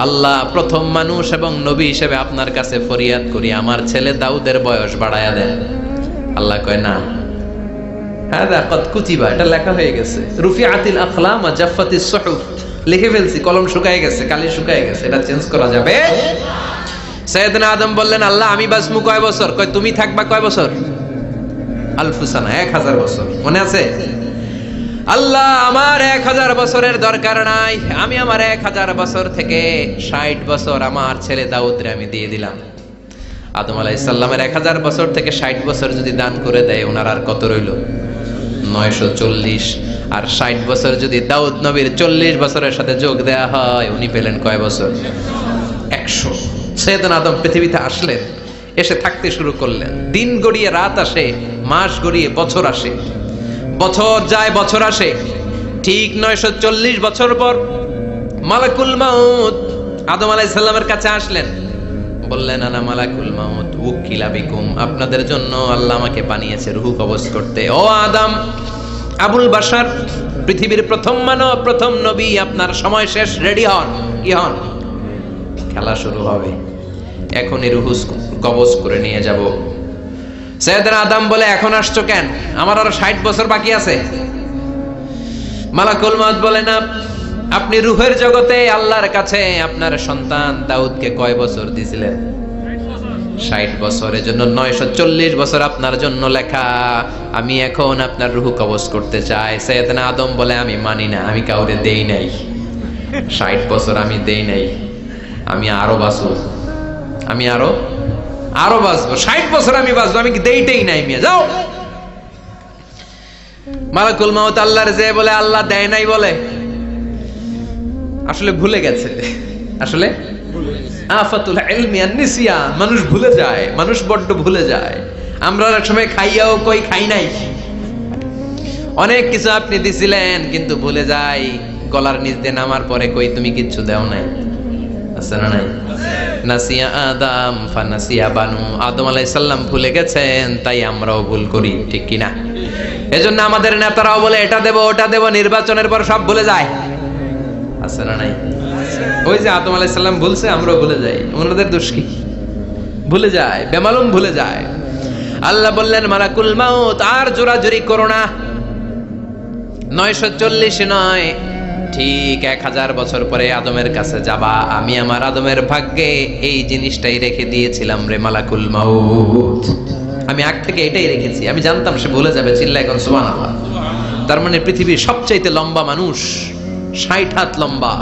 আল্লাহ প্রথম মানুষ এবং নবী হিসেবে আপনার কাছে ফরিয়াদ করি, আমার ছেলে দাউদের বয়স বাড়ায়া দেন। আল্লাহ কয়, না, হাদা কদ কুতিবা, এটা লেখা হয়ে গেছে। রুফিআতিল আকলাম ওয়া জাফফাতিস সুহুফ, লিখে ফেলছি, কলম শুকায় গেছে, কালি শুকায় গেছে, এটা চেঞ্জ করা যাবে? সাইয়েদনা আদম বললেন, আল্লাহ আমি বাঁচমু কয় বছর? কয় তুমি থাকবা কয় বছর? আলফুসানা, 1000 বছর। মনে আছে? আল্লাহ আমার 1000 বছরের দরকার নাই, আমি আমার 1000 বছর থেকে 60 বছর আমার ছেলে দাউদরে আমি দিয়ে দিলাম। আদম আলাইহিস সালামের 1000 বছর থেকে 60 বছর যদি দান করে দেয়, ওনার আর কত রইল? 940। আর 60 বছর যদি দাউদ নবীর 40 বছরের সাথে যোগ দেয়া হয়, উনি পেলেন কয় বছর? 100। সাইয়েদনা আদম পৃথিবীতে আসলেন, এসে থাকতে শুরু করলেন। দিন গড়িয়ে রাত আসে, মাস গড়িয়ে বছর আসে, বছর যায় বছর আসে। ঠিক 940 বছর পর মালাকুল মাউত আদম আলাইহিস সালামের কাছে আসলেন। বললেন, আনা মালাকুল মাউত উকিলা বিকুম, আপনাদের জন্য আল্লাহ আমাকে বানিয়েছে রূহ কবজ করতে। ও আদম, আবুল বাশার, পৃথিবীর প্রথম মানব, প্রথম নবী, আপনার সময় শেষ, রেডি হন। কি হন? খেলা শুরু হবে, এখনই রূহ কবজ করে নিয়ে যাব। সাইয়েদনা আদম বলে, এখন আসছো কেন? আমার আরো 60 বছর বাকি আছে। মালাকুল মাউত বলে, না, আপনি রূহের জগতে আল্লাহর কাছে আপনার সন্তান দাউদকে কয় বছর দিয়েছিলেন? 60 বছর। এজন্য 940 বছর আপনার জন্য লেখা। আমি এখন আপনার রূহ কবজ করতে চাই। সাইয়েদনা আদম বলে, আমি মানি না, আমি কাউরে দেই নাই। 60 বছর আমি দেই নাই, আমি আরো বাঁচবো, আমি আরো বাঁচবো, 60 বছর আমি বাঁচবো, আমি কি দেইতেই নাই। মিয়া যাও। মালাকুল মাউত আল্লাহর যে বলে, আল্লাহ দেয় নাই বলে, আসলে ভুলে গেছে। আসলে আফাতুল ইলমি আন-নিসিয়া, মানুষ ভুলে যায়, মানুষ বড্ড ভুলে যায়। আমরা অনেক সময় খাইয়াও কই খাই নাই। অনেক কিছু আপনি দিছিলেন কিন্তু ভুলে যাই, গলার নিচ দিয়ে নামার পরে কই তুমি কিচ্ছু দাও নাই। আছে না নাই? নাসিয়া আদম ফানাসিয়া বানু, আদম আলাইহিস সালাম ভুলে গেছেন, তাই আমরাও ভুল করি, ঠিক কি না? এজন্য আমাদের নেতারাও বলে এটা দেব ওটা দেব, নির্বাচনের পর সব ভুলে যায়। আছে না নাই? ওই যে আদম আলাইহিস সালাম ভুলছে, আমরাও ভুলে যাই। ওনাদের দোষ কি? ভুলে যায়, বেমালুম ভুলে যায়। আল্লাহ বললেন, মালাকুল মাউত আর জোরাজুরি করো না, 940 নয়, ঠিক 1000 বছর পরে আদমের কাছে যাবা। আমি আমার আদমের ভাগ্যে এই জিনিসটাই রেখে দিয়েছিলাম রে মালাকুল মাউত। আমি আগ থেকে এটাই রেখেছি, আমি জানতাম সে ভুলে যাবে। চিল্লা এখন সুবহানাল্লাহ। তার মানে পৃথিবীর সবচাইতে লম্বা মানুষ, 60 হাত লম্বা,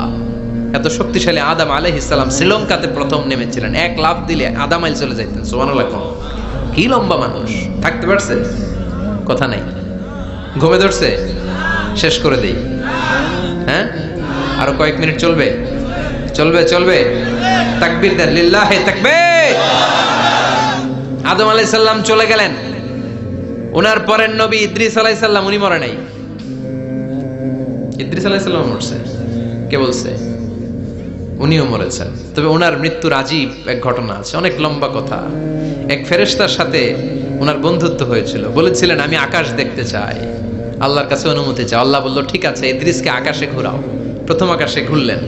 এত শক্তিশালী আদম আলাইহিস সালাম শ্রীলঙ্কাতে প্রথম নেমেছিলেন। 1 লাফ দিলে আধা মাইল চলে যাইতেন। সুবহানাল্লাহ। কি লম্বা মানুষ! থাকতে পারছে? কথা নাই। ঘুমে ধরছে? শেষ করে দেই। হ্যাঁ, আরো কয়েক মিনিট চলবে? চলবে চলবে। তাকবীর দেন, লিল্লাহি তাকবীর। আদম আলাইহিস সালাম চলে গেলেন। ওনার পরের নবী ইদ্রিস আলাইহিস সালাম, উনি মরে নাই। ইদ্রিস আলাইহিস সালাম মরছে, কে বলছে? উনিও মরেছেন। তবে ওনার মৃত্যুর আজীব এক ঘটনা আছে, অনেক লম্বা কথা। এক ফেরেশতার সাথে ওনার বন্ধুত্ব হয়েছিল। বলেছিলেন, আমি আকাশ দেখতে চাই, আল্লাহর কাছে অনুমতি চাই। আল্লাহ বলল, ঠিক আছে, ইদ্রিসকে আকাশে ঘোরাও। প্রথম আকাশে ঘুরলেন,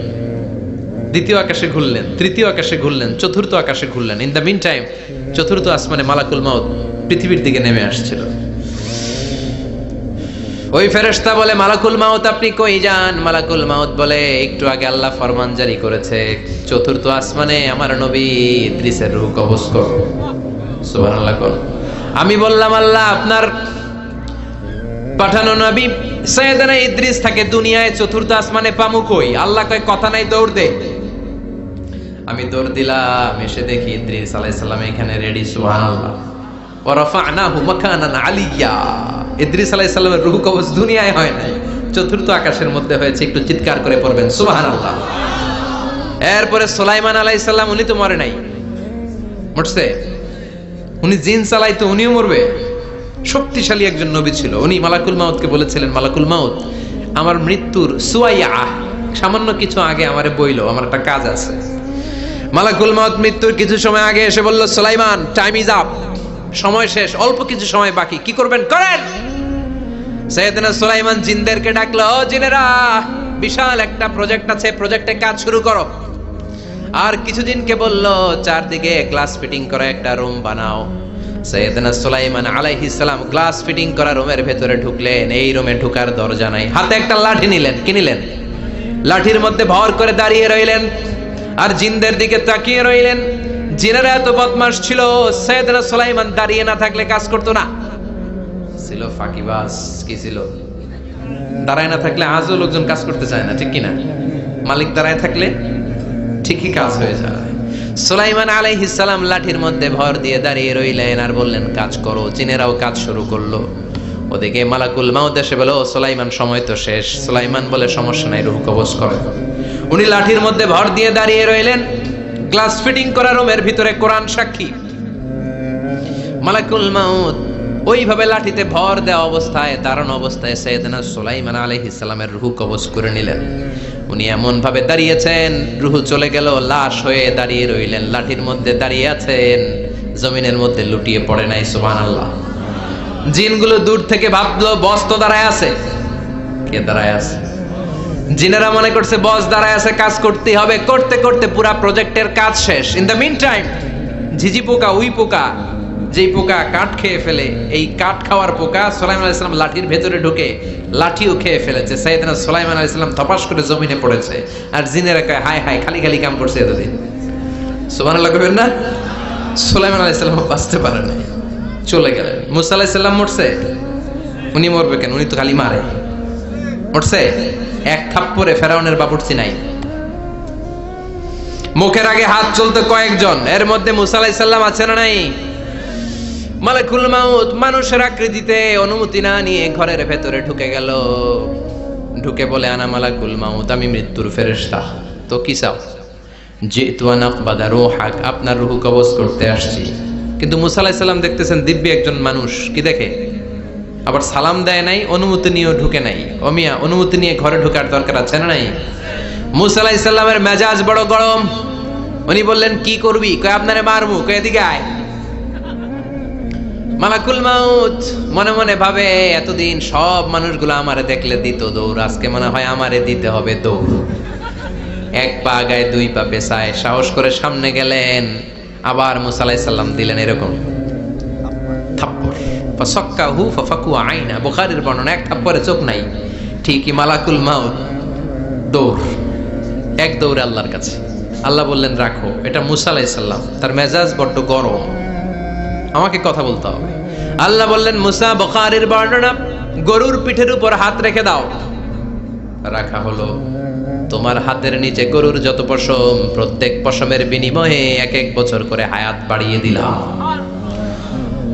দ্বিতীয় আকাশে ঘুরলেন, তৃতীয় আকাশে ঘুরলেন, চতুর্থ আকাশে ঘুরলেন। ইন দ্য মিন টাইম চতুর্থ আসমানে মালাকুল মাউত পৃথিবীর দিকে নেমে আসছিল। ওই ফেরেশতা বলে, মালাকুল মাউত আপনি কই যান? মালাকুল মাউত বলে, একটু আগে আল্লাহ ফরমান জারি করেছে, চতুর্থ আসমানে আমার নবী ইদ্রিসের রূহ কবজ করো। সুবহানাল্লাহ। আমি বললাম আল্লাহ আপনার পাঠানো নবী সৈয়দনা ইদ্রিস থাকে দুনিয়ায় চতুর্থ আসমানে পামু কই? আল্লাহ কয় কথা নাই দৌড় দে। আমি দৌড় দিলাম, এসে দেখি ইদ্রিস আলাইহিস সালাম এখানে রেডি। সুবহানাল্লাহ। ওয়া রাফা'নাহু মাকানান আলিয়্যা। ইদ্রিস আলাইহিস সালামের রূহ কবজ দুনিয়ায় হয় নাই, চতুর্থ আকাশের মধ্যে হয়েছে। একটু চিৎকার করে পড়বেন সুবহানাল্লাহ। এরপরে সুলাইমান আলাইহিস সালাম, উনি তো মরে নাই, মরছে? উনি জিন চালাইতো, উনিও মরবে? শক্তিশালী একজন নবী ছিল। উনি মালাকুল মাউতকে বলেছিলেন, মালাকুল মাউত আমার মৃত্যুর সুয়াইয়া সামান্য কিছু আগে আমারে বইলো, আমার একটা কাজ আছে। মালাকুল মাউত মৃত্যুর কিছু সময় আগে এসে বলল, সুলাইমান টাইম ইজ আপ, সময় শেষ, অল্প কিছু সময় বাকি, কি করবেন করেন। সাইয়েদনা সুলাইমান জিনদেরকে ডাকলো, ও জিনেরা, বিশাল একটা প্রজেক্ট আছে, প্রজেক্টে কাজ শুরু করো। আর কিছু জিনকে বলল, চারদিকে গ্লাস ফিটিং করা একটা রুম বানাও। সাইয়েদনা সুলাইমান আলাইহিস সালাম গ্লাস ফিটিং করা রুমের ভেতরে ঢুকলেন। এই রুমে ঢোকার দরজা নাই, হাতে একটা লাঠি নিলেন। কি নিলেন? লাঠির মধ্যে ভর করে দাঁড়িয়ে রইলেন আর জিনদের দিকে তাকিয়ে রইলেন। জিনেরা এত বদমাশ ছিল, সাইয়েদনা সুলাইমান দাঁড়িয়ে না থাকলে কাজ করতো না। ছিল ফাঁকিবাজ। কি ছিল? দাঁড়ায় না থাকলে আজও লোকজন কাজ করতে চায় না, ঠিক কিনা? মালিক দাঁড়ায় থাকলে ঠিকই কাজ হয়ে যায়। সুলাইমান আলাইহিস সালাম লাঠির মধ্যে ভর দিয়ে দাঁড়িয়ে রইলেন আর বললেন, কাজ করো। জিনেরাও কাজ শুরু করলো। ওদিকে মালাকুল মাউত এসে বলে, ও সুলাইমান সময় তো শেষ। সুলাইমান বলে, সমস্যা নাই, রূহ কবজ করো। উনি লাঠির মধ্যে ভর দিয়ে দাঁড়িয়ে রইলেন। গ্লাস ফিটিং করা রুমের ভিতরে কোরআন সাক্ষী। মালাকুল মাউত ওইভাবে লাঠিতে ভর দেওয়া অবস্থায়, দাঁড়ানো অবস্থায় সাইয়েদনা সুলাইমান আলাইহিস সালামের রূহ কবজ করে নিলেন। উনি এমন ভাবে দাঁড়িয়েছেন, রূহ চলে গেল, লাশ হয়ে দাঁড়িয়ে রইলেন। লাঠির মধ্যে দাঁড়িয়ে আছেন, জমিনের মধ্যে লুটিয়ে পড়ে নাই। সুবহানাল্লাহ। জিনগুলো দূর থেকে ভাবলো, বস তো দাঁড়ায় আছে। কে দাঁড়ায় আছে? জিনেরা মনে করছে বস দাঁড়ায় আছে, কাজ করতেই হবে। করতে করতে পুরা প্রজেক্টের কাজ শেষ। ইন দ্য মিন টাইম ঝিঝি পোকা, উই পোকা, যেই পোকা কাঠ খেয়ে ফেলে, এই কাঠ খাওয়ার পোকা সুলাইমান আলাইহিস সালাম লাঠির ভেতরে ঢুকে লাঠিও খেয়ে ফেলেছে। সাইয়েদনা সুলাইমান আলাইহিস সালাম ধপাস করে জমিনে পড়েছে। আর জিনেরা কয়, হায় হায়, খালি খালি কাম করছে এতদিন। সুবহানাল্লাহ কইবেন না? সুলাইমান আলাইহিস সালাম বাঁচতে পারে না, চলে গেলেন। মুসা আলাইহিস সালাম মরছে? উনি মরবে কেন? উনি তো খালি মারে। মরছে? এক থাপ্পড়ে ফেরাউনের বাবুর্চি নাই। মুখের আগে হাত চলতে কয়েকজন, এর মধ্যে মুসা আলাইহিস সালাম আছে না নাই? মালাকুল মাউত মানুষের আকৃতিতে অনুমতি না নিয়ে ঘরের ভেতরে ঢুকে গেল। ঢুকে বলে, আনা মালাকুল মাউত, আমি মৃত্যুর ফেরেশতা। তো কি চাও? জিতু আন আকবাদা রূহাক, আপনার রূহ কবজ করতে আসছি। কিন্তু মুসা আলাইহিস সালাম দেখতেছেন দিব্যি একজন মানুষ, কি দেখে? আবার সালাম দেয় নাই, অনুমতি নিয়েও ঢুকে নাই। অমিয়া, অনুমতি নিয়ে ঘরে ঢোকার দরকার আছে না নাই? মুসা আলাইহিস সালামের মেজাজ বড় গরম। উনি বললেন, কি করবি? কয়, আপনারে মারমু। কয়, এদিকে আয়। মালাকুল মাউত মনে মনে ভাবে, এতদিন সব মানুষগুলো আমারে দেখলে দিত দৌড়, আজকে মনে হয় আমারে দিতে হবে দৌড়। এক পা গায়ে দুই পা পেছায় সাহস করে সামনে গেলেন। আবার মুসা আলাইহিস সালাম দিলেন এরকম থাপ্পড়। ফাসাক্কাহু ফাফাকু আইনা, বুখারীর বর্ণনা, এক থাপ্পড়ে চোখ নাই। ঠিকই মালাকুল মাউত দৌড়, এক দৌড়ে আল্লাহর কাছে। আল্লাহ বললেন, রাখো। এটা মুসা আলাইহিস সালাম, তার মেজাজ বড্ড গরম, আমাকে কথা বলতে হবে। আল্লাহ বললেন, মুসা, বুখারীর বর্ণনা, গরুর পিঠের উপর হাত রেখে দাও। রাখা হলো। তোমার হাতের নিচে গরুর যত পশম, প্রত্যেক পশমের বিনিময়ে এক এক বছর করে হায়াত বাড়িয়ে দিলাম।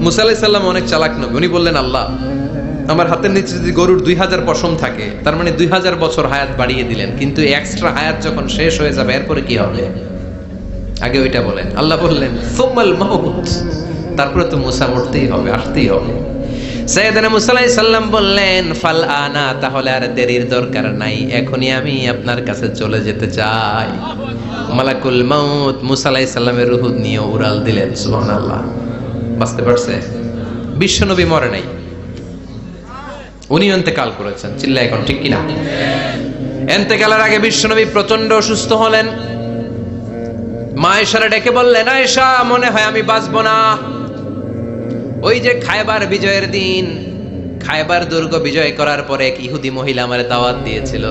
মুসা আলাইহিস সালাম অনেক চালাক নবী। উনি বললেন, আল্লাহ, আমার হাতের নিচে যদি গরুর 2000 পশম থাকে, তার মানে 2000 বছর হায়াত বাড়িয়ে দিলেন। কিন্তু এক্সট্রা হায়াত যখন শেষ হয়ে যাবে, এরপরে কি হবে? আগে ওইটা বলেন। আল্লাহ বললেন, সুম্মাল মাউত, তারপরে তো মুসা মরতেই হবে, আসতেই হবে। সাইয়েদনা মুসা আলাইহিস সালাম বললেন, ফাল আনা, তাহলে আর দেরির দরকার নাই, এখনই আমি আপনার কাছে চলে যেতে চাই। মালাকুল মাউত মুসা আলাইহিস সালামের রূহ নিয়ে উড়াল দিলেন। সুবহানাল্লাহ। বাঁচতে পারছে? বিশ্বনবী মরে নাই, উনি ইন্তেকাল করেছেন। চিল্লা এখন, ঠিক কিনা? ইন্তেকালের আগে বিশ্বনবী প্রচন্ড অসুস্থ হলেন। মা আয়েশারে ডেকে বললেন, আয়েশা, মনে হয় আমি বাঁচবো না। ওই যে খায়বার বিজয়ের দিন, খায়বার দুর্গ বিজয় করার পরে এক ইহুদি মহিলা আমারে দাওয়াত দিয়েছিল।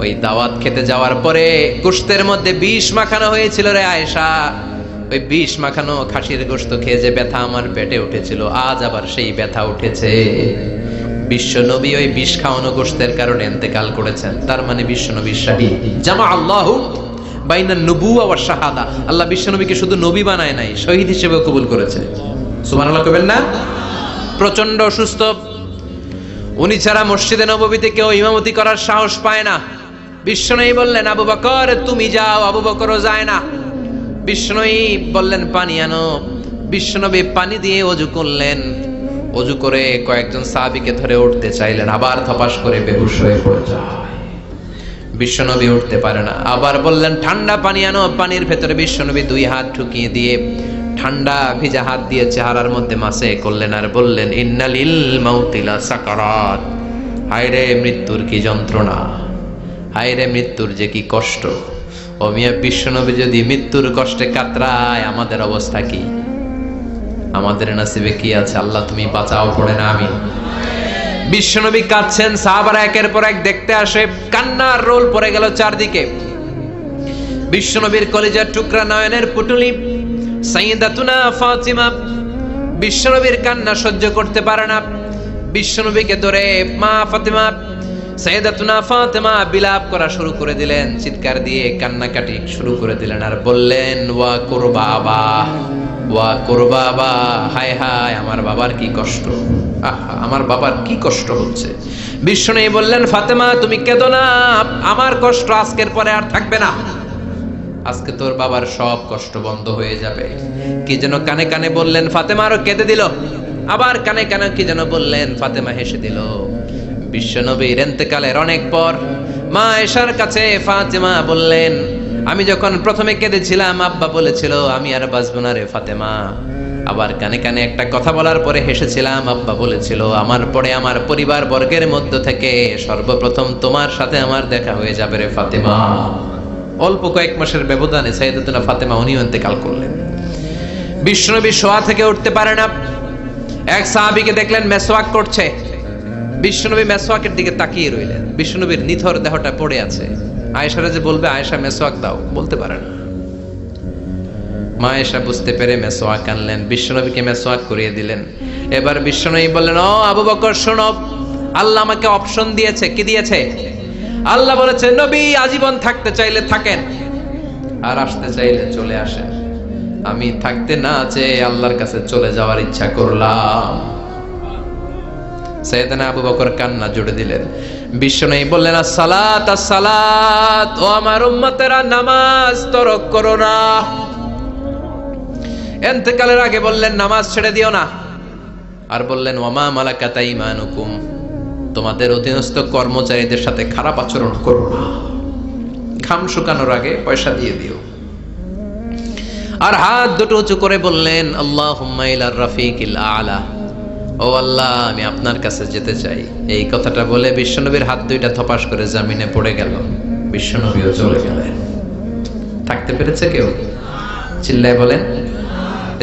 ওই দাওয়াত খেতে যাওয়ার পরে গোশতের মধ্যে বিষ মাখানো হয়েছিল রে আয়েশা। ওই বিষ মাখানো খাসির গোশত খেয়ে যে ব্যথা আমার পেটে উঠেছিল, আজ আবার সেই ব্যথা উঠেছে। বিশ্ব নবী ওই বিষ খাওয়ানো গোশতের কারণে ইন্তেকাল করেছেন। তার মানে বিশ্ব নবী শাহীদ। জামা আল্লাহু বাইনা নবুওয়া ওয়া শাহাদা। আল্লাহ বিশ্ব নবীকে শুধু নবী বানায় নাই, শহীদ হিসেবে কবুল করেছে। সুবহানাল্লাহ কইবেন না? প্রচন্ড অসুস্থ, উনি ছাড়া মসজিদে নববীতে কেউ ইমামতি করার সাহস পায় না। বিশ্বনবী বললেন, আবু বকর তুমি যাও। আবু বকরও যায় না। বিশ্বনবী বললেন, পানি আনো। বিশ্বনবী পানি দিয়ে ওযু করলেন। ওযু করে কয়েকজন সাহাবীকে ধরে উঠতে চাইলেন, আবার থপাস করে বেহুশ হয়ে পড়ে যায়। বিশ্বনবী উঠতে পারে না। আবার বললেন, ঠান্ডা পানি আনো। পানির ভেতরে বিশ্বনবী দুই হাত ঢুকিয়ে দিয়ে ঠান্ডা ভিজা হাত দিয়ে চেহারার মধ্যে মাসে করলেন আর বললেন, ইন্নালিল মাউতি লা সাকারাত। হায়রে মৃত্যুর কি যন্ত্রণা, হায়রে মৃত্যুর যে কি কষ্ট। ও মিয়া, বিশ্বনবী যদি মৃত্যুর কষ্টে কাতরায়, আমাদের অবস্থা কি? আমাদের নসিবে কি আছে? আল্লাহ তুমি বাঁচাও, পড়ে না আমি। বিশ্বনবী কাঁদছেন, সাহাবারা একের পর এক দেখতে আসে। কান্নার রোল পড়ে গেল চারদিকে। বিশ্বনবীর কলিজার টুকরা নয়নের পুটুলি সাইয়্যিদাতুনা ফাতিমা বিশ্বনবীর কান্না সহ্য করতে পারে না। বিশ্বনবীকে ধরে মা ফাতিমা, সাইয়্যিদাতুনা ফাতিমা বিলাপ করা শুরু করে দিলেন, চিৎকার দিয়ে কান্নাকাটি শুরু করে দিলেন আর বললেন, ওয়া কুরবাবা, ওয়া কুরবাবা, হায় হায় আমার বাবার কি কষ্ট, আহা আমার বাবার কি কষ্ট হচ্ছে। বিশ্বনবী বললেন, ফাতেমা তুমি কেঁদো না, আমার কষ্ট আজকের পরে আর থাকবে না। আজকে তোর বাবার সব কষ্ট বন্ধ হয়ে যাবে। কি যেন কানে কানে বললেন, ফাতেমা আরো কেঁদে দিল। আবার কানে কানে কি যেন বললেন, ফাতেমা হেসে দিল। বিশ্বনবীর ইন্তেকালের অনেক পর মা আয়েশার কাছে ফাতেমা বললেন, আমি যখন প্রথমে কেঁদেছিলাম আব্বা বলেছিল আমি আর বাঁচবো না রে ফাতেমা। আবার কানে কানে একটা কথা বলার পরে হেসেছিলাম, আব্বা বলেছিল আমার পরে আমার পরিবার বর্গের মধ্য থেকে সর্বপ্রথম তোমার সাথে আমার দেখা হয়ে যাবে রে ফাতেমা। অল্প কয়েক মাসের ব্যবধানে সাইয়্যিদাতুনা ফাতেমা উনিও ইন্তেকাল করলেন। বিশ্বনবী শোয়া থেকে উঠতে পারে না। এক সাহাবীকে দেখলেন মেসওয়াক করছে। বিশ্বনবী মেসওয়াকের দিকে তাকিয়ে রইলেন। বিশ্বনবীর নিথর দেহটা পড়ে আছে। আয়েশারা যে বলবে আয়েশা মেসওয়াক দাও, বলতে পারে না। মা আয়েশা বুঝতে পেরে মেসওয়াক আনলেন, বিশ্বনবীকে মেসওয়াক করিয়ে দিলেন। এবার বিশ্বনবী বললেন, ও আবু বকর শোনো, আল্লাহ আমাকে অপশন দিয়েছে। কি দিয়েছে? আল্লাহ বলেছে নবী আজীবন থাকতে চাইলে থাকেন, আর আসতে চাইলে চলে আসেন। আমি থাকতে না চেয়ে আল্লাহর কাছে চলে যাওয়ার ইচ্ছা করলাম। সাইয়েদনা আবু বকর কান্না জুড়ে দিলেন। বিশ্বনবী বললেন, আসসালাত আসসালাত, ও আমার উম্মতেরা নামাজ তরক করো না। ইন্তেকালের আগে বললেন নামাজ ছেড়ে দিও না। আর বললেন, ওয়ামা মালাকাত আইমানুকুম, তোমাদের অধীনস্থ কর্মচারীদের সাথে খারাপ আচরণ করো না। ঘাম শুকানোর আগে পয়সা দিয়ে দিও। আর হাত দুটো উঁচু করে বললেন, আল্লাহুম্মা ইলার রাফিকিল আলা, ও আল্লাহ আমি আপনার কাছে যেতে চাই। এই কথাটা বলে বিশ্বনবীর হাত দুইটা থপাস করে জমিনে পড়ে গেল। বিশ্বনবীও চলে গেলেন। থাকতে পেরেছে কেউ? চিল্লায় বলেন।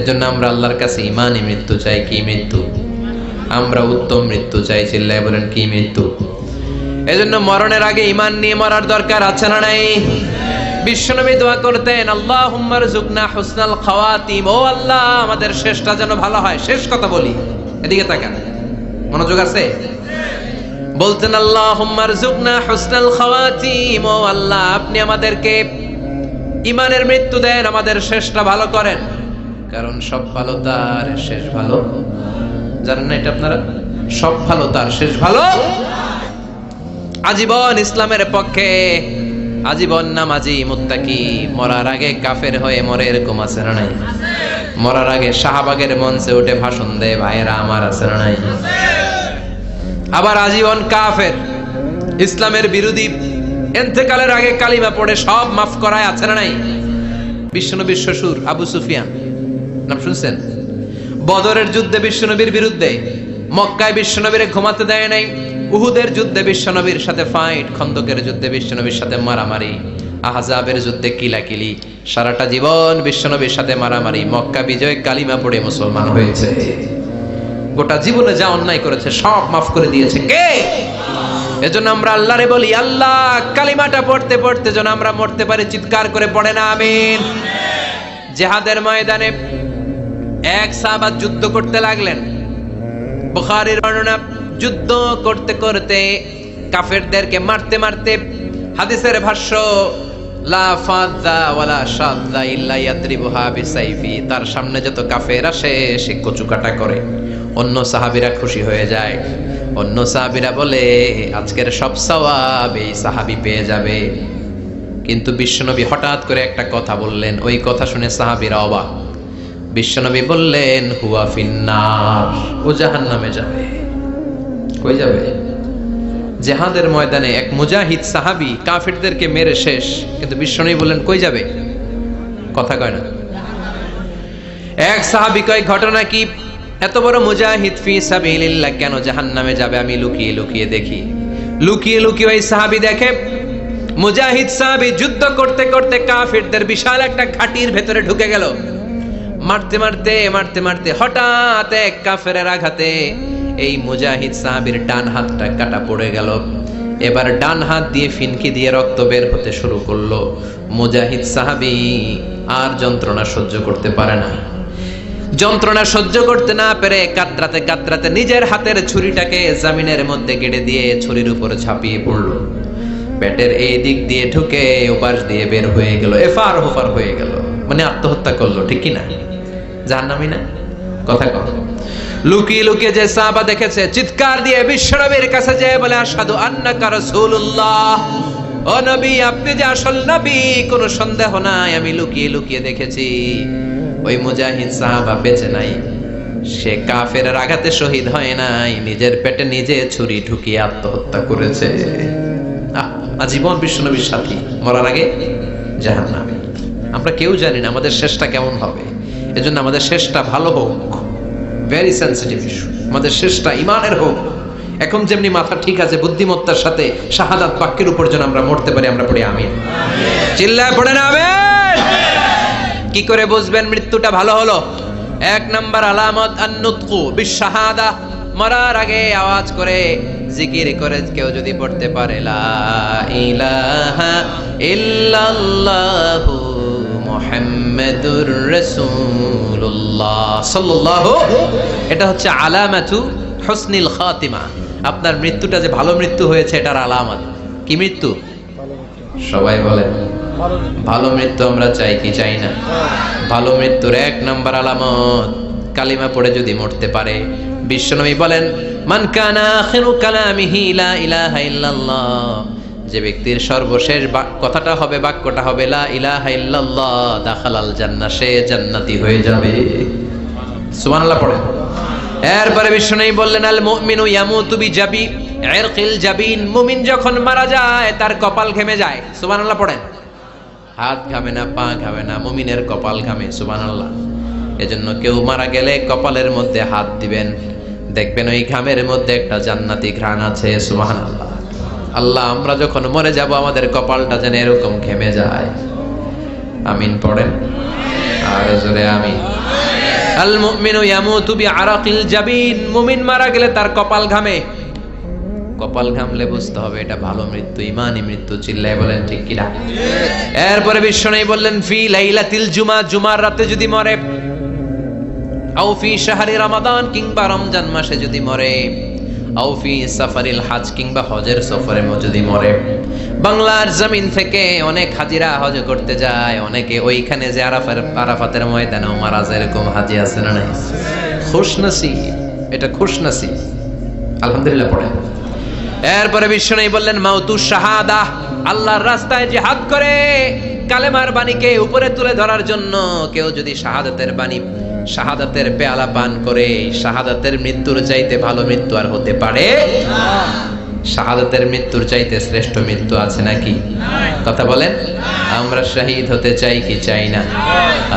এজন্য আমরা আল্লাহর কাছে ঈমানি মৃত্যু চাই। কি মৃত্যু? আমরা উত্তম মৃত্যু চাই। চিল্লায় বলেন কি মৃত্যু? এজন্য মরণের আগে ঈমান নিয়ে মরার দরকার আছে না নাই? বিশ্বনবী দোয়া করতেন, আল্লাহুম্মা রযুকনা হুসনাল খাওয়াতিম, ও আল্লাহ আমাদের শেষটা যেন ভালো হয়। শেষ কথা বলি, এদিকে তাকান, মনোযোগ আছে? বলতেন, আল্লাহুম্মা রযুকনা হুসনাল খাওয়াতিম, ও আল্লাহ আপনি আমাদেরকে ঈমানের মৃত্যু দেন, আমাদের শেষটা ভালো করেন। কারণ সব ভালো তার শেষ ভালো। জানেন না এটা আপনারা? সব ভালো তার শেষ ভালো। আজীবন ইসলামের পক্ষে, আজীবন নামাজি মুত্তাকি, মরার আগে কাফের হয়ে মরে, এরকম আছে না নাই? মরার আগে শাহবাগের মঞ্চে উঠে ভাষণ দেয়, ভাইয়েরা আমার, আছে না নাই? আবার আজীবন কাফের, ইসলামের বিরোধী, ইন্তেকালের আগে কালিমা পড়ে সব মাফ করায়, আছে না নাই? বিশ্বনবীর শ্বশুর আবু সুফিয়ান, নাম শুনছেন? বদরের যুদ্ধে বিশ্বনবীর বিরুদ্ধে, মক্কায় বিশ্বনবীরে ঘুমাতে দেয় নাই, উহুদের যুদ্ধে বিশ্বনবীর সাথে ফাইট, খন্দকের যুদ্ধে বিশ্বনবীর সাথে মারামারি, আহজাবের যুদ্ধে কিলাকিলি, সারাটা জীবন বিশ্বনবীর সাথে মারামারি, মক্কা বিজয় কালিমা পড়ে মুসলমান হয়েছে। গোটা জীবনে যা অন্যায় করেছে সব মাফ করে দিয়েছে কে? এজন্য আমরা আল্লাহরে বলি, আল্লাহ কালিমাটা পড়তে পড়তে যেন আমরা মরতে পারি। চিৎকার করে পড়ে না আমিন। জিহাদের ময়দানে এক সাহাবা যুদ্ধ করতে লাগলেন। বুখারীর বর্ণনা, যুদ্ধ করতে করতে কাফেরদেরকে মারতে মারতে, হাদিসের ভাষ্য লা ফাযা ওয়ালা শাযা ইল্লা ইয়াদরিবুহা বিসাইফি, তার সামনে যত কাফের আসে সে কচুকাটা করে। অন্য সাহাবীরা খুশি হয়ে যায়, অন্য সাহাবীরা বলে আজকের সব সওয়াব এই সাহাবী পেয়ে যাবে। কিন্তু বিশ্বনবী হঠাৎ করে একটা কথা বললেন, ওই কথা শুনে সাহাবীরা অবাক। বিশ্বনবী বললেন হুয়া ফিন্নার, ও জাহান্নামে যাবে। কই যাবে? জিহাদের ময়দানে এক মুজাহিদ সাহাবী কাফেরদেরকে মেরে শেষ, কিন্তু বিশ্বনবী বললেন কই যাবে? কথা কয় না। এক সাহাবী কয় ঘটনা কি? এত বড় মুজাহিদ ফি সাবিলিল্লাহ কেন জাহান্নামে যাবে? আমি লুকিয়ে লুকিয়ে দেখি। লুকিয়ে লুকিয়ে ওই সাহাবী দেখে মুজাহিদ সাহাবী যুদ্ধ করতে করতে কাফেরদের বিশাল একটা ঘাটির ভেতরে ঢুকে গেল। মারতে মারতে মারতে মারতে হঠাৎ এক কাফেরের আঘাতে এই মুজাহিদ সাহাবীর ডান হাতটা কাটা পড়ে গেল। এবার ডান হাত দিয়ে ফিনকি দিয়ে রক্ত বের হতে শুরু করলো। মুজাহিদ সাহাবী আর যন্ত্রণা সহ্য করতে পারে না। যন্ত্রণা সহ্য করতে না পেরে কাতরাতে কাতরাতে নিজের হাতের ছুরিটাকে জমিনের মধ্যে গেড়ে দিয়ে ছুরির উপরে ঝাঁপিয়ে পড়লো। পেটের এই দিক দিয়ে ঢুকে ওপাশ দিয়ে বের হয়ে গেল, এফার ওপার হয়ে গেল, মানে আত্মহত্যা করলো। ঠিক কি না? জাহান্নামী না? কথা কও। লুকিয়ে লুকিয়ে যে সাহাবা দেখেছে চিৎকার দিয়ে বিশ্বনবীর কাছে যেয়ে বলে আশহাদু আন্নাকা রাসূলুল্লাহ, ও নবী আপনি যে আসল নবী, কোনো সন্দেহ নাই, আমি লুকিয়ে লুকিয়ে দেখেছি। ওই মুজাহিদ সাহাবা বেঁচে নাই, সে কাফেরের আঘাতে শহীদ হয় নাই, নিজের পেটে নিজে ছুরি ঢুকিয়ে আত্মহত্যা করেছে। আজীবন বিশ্বনবীর সাথী, মরার আগে জাহান্নামী। আমরা কেউ জানি না আমাদের শেষটা কেমন হবে, এজন্য আমাদের শেষটা ভালো হোক। Very sensitive issue. আমাদের শেষটা ইমানের হোক। এখন যেমনি মাথা ঠিক আছে, বুদ্ধিমত্তার সাথে শাহাদাত বাক্যের উপর যেন আমরা মরতে পারি, আমরা পড়ি আমিন। চিল্লায় পড়েন আমিন। কি করে বুঝবেন মৃত্যুটা ভালো হলো? এক নাম্বার আলামত আন-নুতকু বিশ-শাহাদা, মরার আগে আওয়াজ করে জিকির করে কেউ যদি পড়তে পারে লা ইলাহা ইল্লাল্লাহু মুহাম্মাদুর রাসূলুল্লাহ সাল্লাল্লাহু, এটা হচ্ছে আলামাতু হুসনিল খাতিমা। আপনার মৃত্যুটা যে ভালো মৃত্যু হয়েছে এটার আলামত। কি মৃত্যু? সবাই বলেন ভালো মৃত্যু আমরা চাই কি চাই না? ভালো মৃত্যুর এক নাম্বার আলামত কালিমা পড়ে যদি মরতে পারে। বিশ্বনবী বলেন মান কানা আখিরু কালামিহি লা ইলাহা ইল্লাল্লাহ, যে ব্যক্তির সর্বশেষ কথাটা হবে, বাক্যটা হবে লা ইলাহা ইল্লাল্লাহ, দাখালাল জান্নাহ, সে জান্নাতি হয়ে যাবে। সুবহানাল্লাহ পড়েন। এরপরে বিশ্বনবী বললেন আল মুমিনু ইয়ামুতু বিজাবি ইরকিল জাবিন, মুমিন যখন মারা যায় তার কপাল ঘেমে যায়। সুবহানাল্লাহ পড়েন। হাত ঘামে না, পা ঘামে না, মুমিনের কপাল ঘামে। সুবহানাল্লাহ। এজন্য কেউ মারা গেলে কপালের মধ্যে হাত দিবেন, দেখবেন ওই ঘামের মধ্যে একটা জান্নাতি ঘ্রাণ আছে। সুবহানাল্লাহ। আল্লাহ আমরা যখন মরে যাব আমাদের কপালটা যেন এরকম ঘেমে যায়। আমিন পড়েন আর জোরে আমিন। আল মুমিনু ইয়ামুতু বিআরাকিল জাবিন, মুমিন মারা গেলে তার কপাল ঘামে। কপাল ঘামলে বুঝতে হবে এটা ভালো মৃত্যু, ইমানি মৃত্যু। চিল্লায় বলেন ঠিক কি না? এরপরে বিশ্বনবী বললেন ফি লাইলাতিল জুমা, জুমার রাতে যদি মরে, আও ফি শাহরি রমাদান, কিংবা রমজান মাসে যদি মরে, আও ফি সাফারিল হজ, কিংবা হজের সফরে যদি মরে। বাংলার জমিন থেকে অনেক হাজিরা হজ করতে যায়, অনেকে ওইখানে যে আরাফাতের ময়দানেও মারা যায়, এরকম হাজি আছে না নাই? খুশনসিব, এটা খুশনসিব। আলহামদুলিল্লাহ পড়েন। এরপরে বিশ্বনবী বললেন মাউতু শাহাদা, আল্লাহর রাস্তায় জিহাদ করে কালেমার বাণীকে উপরে তুলে ধরার জন্য কেউ যদি শাহাদাতের বাণী, শাহাদাতের পেয়ালা পান করে, শাহাদাতের মৃত্যুর চাইতে ভালো মৃত্যু আর হতে পারে না। শাহাদাতের মৃত্যুর চাইতে শ্রেষ্ঠ মৃত্যু আছে নাকি? কথা বলেন। আমরা শহীদ হতে চাই কি চাই না?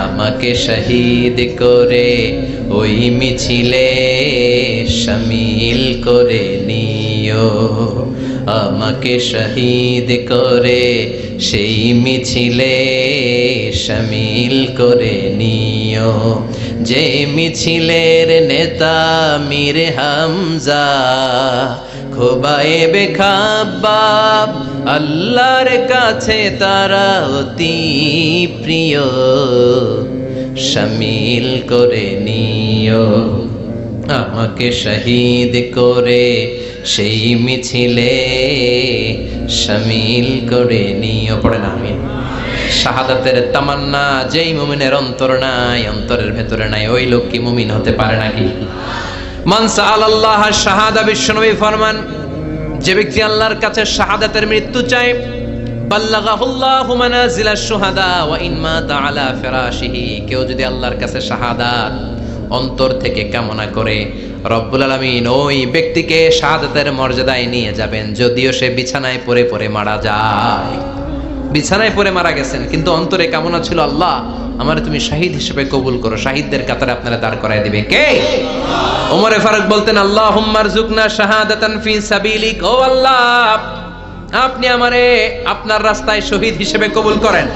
আমাকে শহীদ করে ওই মিছিলে শামিল করে নিও, আমাকে শহীদ করে সেই মিছিলে শামিল করে নিও, যে মিছিলের নেতা মীর হামজা, খোবায়েবে খাব্বাব, আল্লাহর কাছে তারা অতি প্রিয়। শামিল করে নিও, আমাকে শহীদ করে সেই মিছিলে শামিল করে নিও। পড়েন আমিন। শাহাদাতের তামান্না যেই মুমিনের অন্তর নাই, অন্তরের ভেতরে নাই, ওই লোক কি মুমিন হতে পারে নাকি? মান সাআলাল্লাহ শাহাদা, বিশ্বনবী ফরমান, যে ব্যক্তি আল্লাহর কাছে শাহাদাতের মৃত্যু চায়, বাল্লাগাহুল্লাহু মানাজিলাশ শুহাদা ওয়া ইন মাতা আলা ফিরাশিহি, কেউ যদি আল্লাহর কাছে শাহাদাত অন্তর থেকে কামনা করে, রব্বুল আলামিন ওই ব্যক্তিকে শাহাদাতের মর্যাদায় নিয়ে যাবেন, যদিও সে বিছানায় পড়ে পড়ে মারা যায়। বিছানায় পড়ে মারা গেছেন, কিন্তু অন্তরে কামনা ছিল, আল্লাহ আমার তুমি শাহিদ হিসেবে কবুল করো। শাহিদদের কাতারে আপনারা দাঁড় করায় দিবে কে? ওমরে ফারুক বলতেন, আল্লাহুম্মা রযুকনা শাহাদাতান ফি সাবিলিক, ও আল্লাহ আপনি আমারে আপনার রাস্তায় শহীদ হিসেবে কবুল করেন।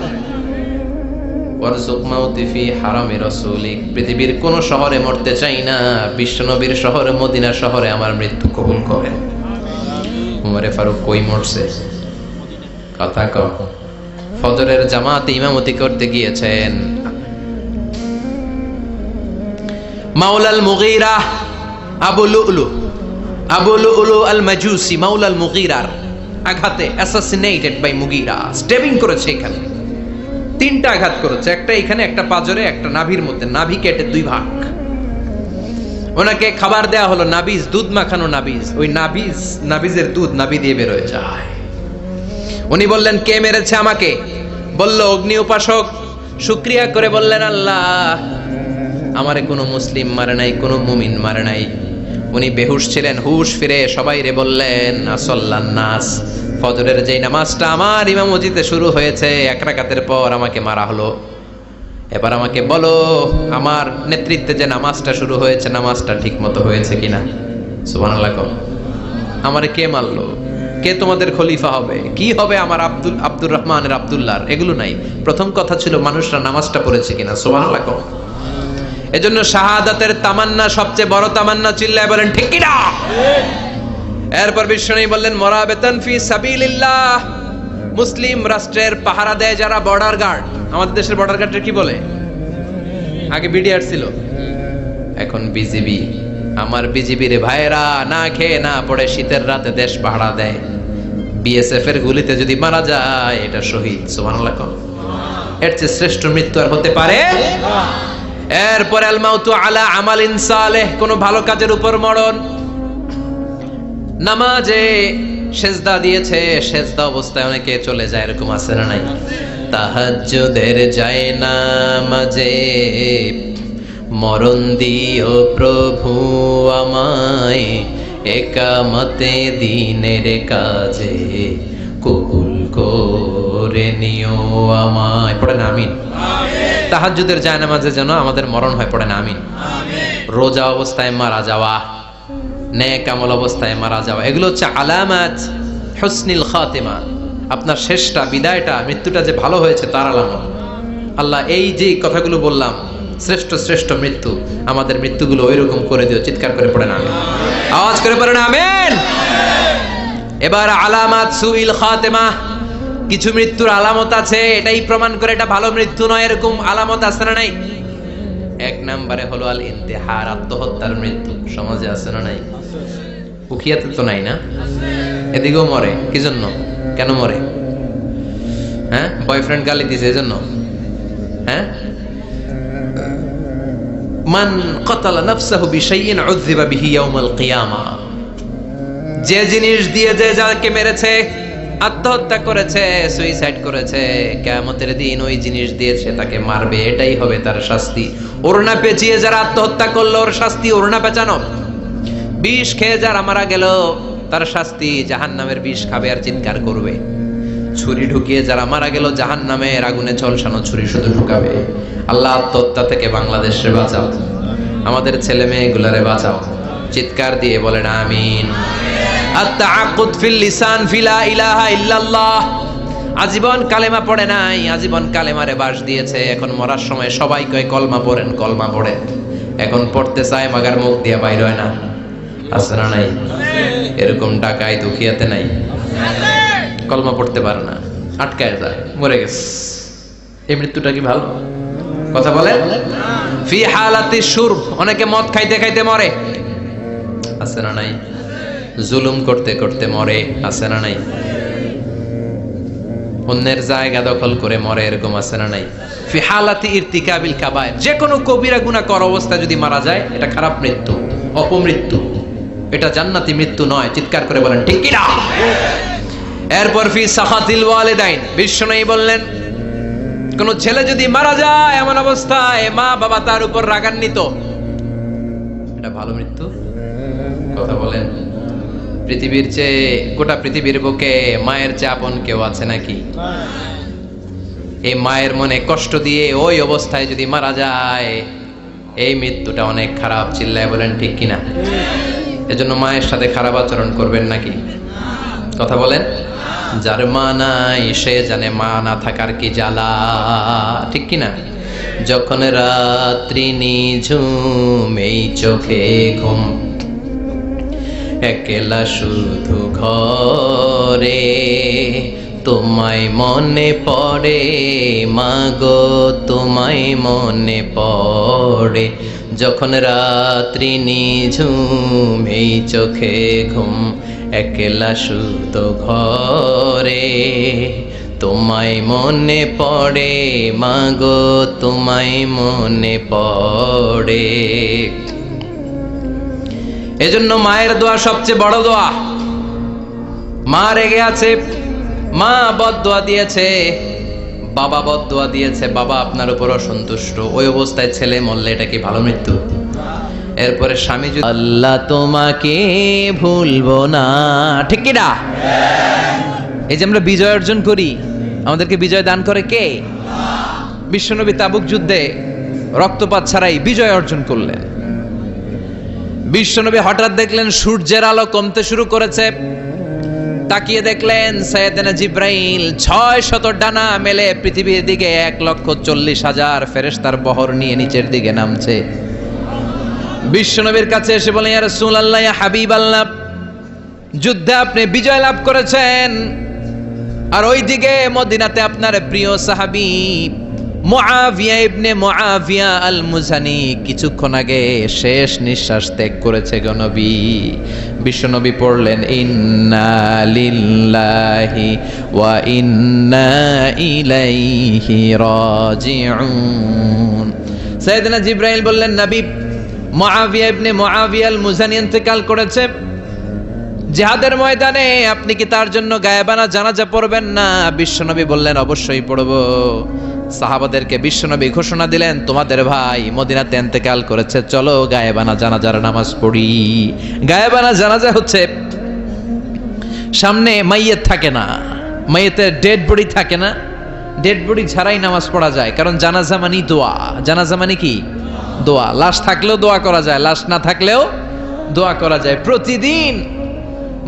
ওয়ারযুক মাউতি ফি হারামি রাসূলিক, পৃথিবীর কোন শহরে মরতে চাই না, বিশ্বনবীর শহরে মদিনা শহরে আমার মৃত্যু কবুল করেন। ওমরে ফারুক কই মরছে? কথা কও। ফজরের জামাতে ইমামতি করতে গিয়েছেন, মাওলাল মুগীরা আবু লুলু আল মাজুসি মাওলাল মুগীরার আঘাতে অ্যাসাসিনেটেড বাই মুগীরা, স্টেবিং করেছে। এখানে 3টা আঘাত করেছে, একটা এখানে, একটা পাজরে, একটা নাভির মধ্যে, নাভি কেটে 2 ভাগ। ওনাকে খাবার দেয়া হলো নাবিজ, দুধ মাখানো নাবিজ, ওই নাবিজের দুধ নাভি দিয়ে বের হয়ে যায়। উনি বললেন, কে মেরেছে আমাকে? বলল, অগ্নি উপাসক। শুকরিয়া করে বললেন, আল্লাহ আমারে কোনো মুসলিম মারে নাই, কোনো মুমিন মারে নাই। উনি বেহুশ ছিলেন, হুশ ফিরে সবাই রে বললেন, আসল্লান নাস, ফজরের যেই নামাজটা আমার ইমামতিতে শুরু হয়েছে, 1 রাকাতের পর আমাকে মারা হলো। এবার আমাকে বলো, আমার নেতৃত্বে যে নামাজটা শুরু হয়েছে, নামাজটা ঠিক মতো হয়েছে কিনা? সুবহানাল্লাহ। আমারে কে মারলো? কে তোমাদের খলিফা হবে? কি হবে আমার আব্দুর রহমানের আব্দুল্লাহর? এগুলো নাই। প্রথম কথা ছিল মানুষরা নামাজটা পড়েছে কিনা। সুবহানাল্লাহ। এজন্য শাহাদাতের তামান্না সবচেয়ে বড় তামান্না, চিল্লায় বলেন ঠিক কিনা? এরপর বিশ্বনবী বললেন, মুরাবিতান ফি সাবিলিল্লাহ, মুসলিম রাষ্ট্রের পাহারা দেয় যারা, বর্ডার গার্ড। আমাদের দেশের বর্ডার গার্ডের কি বলে? আগে বিডিআর ছিল, এখন বিজিবি। আমার বিজিবির ভাইয়েরা না খেয়ে না পড়ে শীতের রাতে দেশ পাহারা দেয়। বিএসএফ এর গুলিতে যদি মারা যায়, এটা শহীদ। সুবহানাল্লাহ। এর চেয়ে শ্রেষ্ঠ মৃত্যু আর হতে পারে? এরপর আল মাউতু আলা আমালিন সালেহ, কোন ভালো কাজের উপর মরণ। নামাজে সেজদা দিয়েছে, সেজদা অবস্থায় অনেকে চলে যায়, এরকম আছে না নাই? তাহাজ্জুদের যায় নামাজে মরণ দিও প্রভু আমায়, একামতে দিনের কাজে কবুল করে নিও আমায়। পড়েন আমিন। তাহাজ্জুদের জায়নামাজে যেন আমাদের মরণ হয়, পড়েন আমিন। রোজা অবস্থায় মারা যাওয়া, নেক আমল অবস্থায় মারা যাওয়া, এগুলো হচ্ছে আলামাত হুসনিল খাতিমা। আপনার শেষটা, বিদায়টা, মৃত্যুটা যে ভালো হয়েছে তার আলামত। আল্লাহ এই যে কথাগুলো বললাম, শ্রেষ্ঠ শ্রেষ্ঠ মৃত্যু, আমাদের মৃত্যুগুলো ওইরকম করে দিও। চিৎকার করে পড়েন আমিন, আওয়াজ করে পড়েন আমিন। এবার আলামাত সুইল খাতিমা, কিছু মৃত্যুর আলামত আছে, এটাই প্রমাণ করে এটা ভালো মৃত্যু নয়, এরকম আলামত আছে না নাই? 1 নম্বরে হলো আল ইন্তিহার, আত্মহত্যার মৃত্যু। সমাজে আছে না নাই? উখিয়াতে তো নাই না? এদিকেও মরে, কি জন্য? কেন মরে? হ্যাঁ, বয়ফ্রেন্ড গালি দিছে এজন্য? হ্যাঁ, মান ক্বাতালা নাফসাহু বিশাইইন উযযিবা বিহি ইয়াউমাল কিয়ামা, যে জিনিস দিয়ে যে যাকে মেরেছে, আত্মহত্যা করেছে, সুইসাইড করেছে, কিয়ামতের দিন ওই জিনিস দিয়ে সে তাকে মারবে, এটাই হবে তার শাস্তি। ওড়না পেঁচিয়ে যারা আত্মহত্যা করলো, ওর শাস্তি ওড়না পেঁচানো। বিষ খেয়ে যারা মারা গেল, তার শাস্তি জাহান্নামের বিষ খাবে আর চিৎকার করবে। ছুরি ঢুকিয়ে যারা মারা গেল, জাহান্নামের আগুনে ঝলসানো ছুরি শুধু ঢুকাবে। আল্লাহ আত্মহত্যা থেকে বাংলাদেশে বাঁচাও, আমাদের ছেলে মেয়েগুলারে বাঁচাও। চিৎকার দিয়ে বলেন আমিন। আত-তাআক্কুদ ফিল লিসান ফিলা ইলাহা ইল্লাল্লাহ, আজীবন কালেমা পড়ে নাই, আজীবন কালেমারে বাস দিয়েছে, এখন মরার সময় সবাই কয় কলমা পড়েন, কলমা পড়েন। এখন পড়তে চায়, মাগার মুখ দিয়ে বাইর হয় না। আছে না নাই? এরকম ডাকায় দুখিয়াতে নাই, কলমা পড়তে পারে না, আটকায় যায়, মরে গেছে। এই মৃত্যুটা কি ভালো? কথা বলেন। ফি হালাতি শুরব, অনেকে মদ খাইতে খাইতে মরে, আছে না নাই? জুলুম করতে করতে মরে, আছে না নাই? অন্যের জায়গা দখল করে মরে, এরকম আছে না নাই? ফি হালাতি ইরতিকাবিল কাবায়ের, যে কোনো কবিরা গুনাহ করা অবস্থায় যদি মারা যায় এটা খারাপ মৃত্যু, অপমৃত্যু, এটা জান্নাতি মৃত্যু নয়। চিৎকার করে বলেন ঠিক কি না? এরপর ফি সাখাতিল ওয়ালিদাইন, বিশ্বনবী বললেন কোন ছেলে যদি মারা যায় এমন অবস্থায় মা বাবা তার উপর রাগান্বিত, এটা ভালো মৃত্যু? কথা বলেন। পৃথিবীর চেয়ে, গোটা পৃথিবীর বুকে মায়ের চেয়ে আপন কেউ আছে নাকি? এই মায়ের মনে কষ্ট দিয়ে ওই অবস্থায় যদি মারা যায়, এই মৃত্যুটা অনেক খারাপ। চিল্লায় বলেন ঠিক কিনা? এজন্য মায়ের সাথে খারাপ আচরণ করবেন নাকি? কথা বলেন। যার মা নাই সে জানে মা না থাকার কি জ্বালা, ঠিক কিনা? যখন রাত্রি নিঝুম এই চোখে ঘুম, একলা শুধু ঘরে, তোমায় মনে পড়ে মাগো, তোমায় মনে পড়ে। যখন রাত্রি নিঝুম এই চোখে ঘুম, একলা শুধু ঘরে, তোমায় মনে পড়ে মাগো, তোমায় মনে পড়ে। এজন্য মায়ের দোয়া সবচেয়ে বড় দোয়া। মা রেগে আছে, মা বদদোয়া দিয়েছে, বাবা বদদোয়া দিয়েছে, বাবা আপনার উপর অসন্তুষ্ট, ওই অবস্থায় ছেলে মরলে এটা কি ভালো মৃত্যু? এরপরে স্বামী যদি আল্লাহ তোমাকে ভুলবো না, ঠিক কি না? এই যে আমরা বিজয় অর্জন করি, আমাদেরকে বিজয় দান করে কে? বিশ্বনবী তাবুক যুদ্ধে রক্তপাত ছাড়াই বিজয় অর্জন করলেন। বিশ্বনবী হঠাৎ দেখলেন সূর্যের আলো কমতে শুরু করেছে, তাকিয়ে দেখলেন সাইয়েদনা জিব্রাইল 600 ডানা মেলে পৃথিবীর দিকে 1,40,000 ফেরেশতার বহর নিয়ে নিচের দিকে নামছে। বিশ্বনবীর কাছে এসে বলেন, ইয়া রাসূলুল্লাহ, ইয়া হাবিবাল্লাহ, যুদ্ধে আপনি বিজয় লাভ করেছেন, আর ওইদিকে মদিনাতে আপনার প্রিয় সাহাবী মুআবিয়া ইবনে মুআবিয়া আল মুজানি কিছুক্ষণ আগে শেষ নিঃশ্বাস ত্যাগ করেছে গো নবী। বিশ্বনবী পড়লেন ইন্না লিল্লাহি ওয়া ইন্না ইলাইহি রাজিউন। সাইয়েদনা জিবরাইল বললেন, নবী, মুআবিয়া ইবনে মুআবিয়া আল মুজানি ইন্তেকাল করেছে জিহাদের ময়দানে, আপনি কি তার জন্য গায়েবানা জানাজা পড়বেন না? বিশ্বনবী বললেন, অবশ্যই পড়ব। সাহাবাদেরকে বিশ্বনবী ঘোষণা দিলেন, তোমাদের ভাই মদিনাতে ইন্তেকাল করেছে, চলো গায়েবানা জানাজার নামাজ পড়ি। গায়েবানা জানাজা হচ্ছে সামনে মাইয়িত থাকে না, মাইয়িতের ডেড বডি থাকে না, ডেড বডি ছাড়াই নামাজ পড়া যায়, কারণ জানাজা মানে দোয়া। জানাজা মানে কি? দোয়া। লাশ থাকলেও দোয়া করা যায়, লাশ না থাকলেও দোয়া করা যায়। প্রতিদিন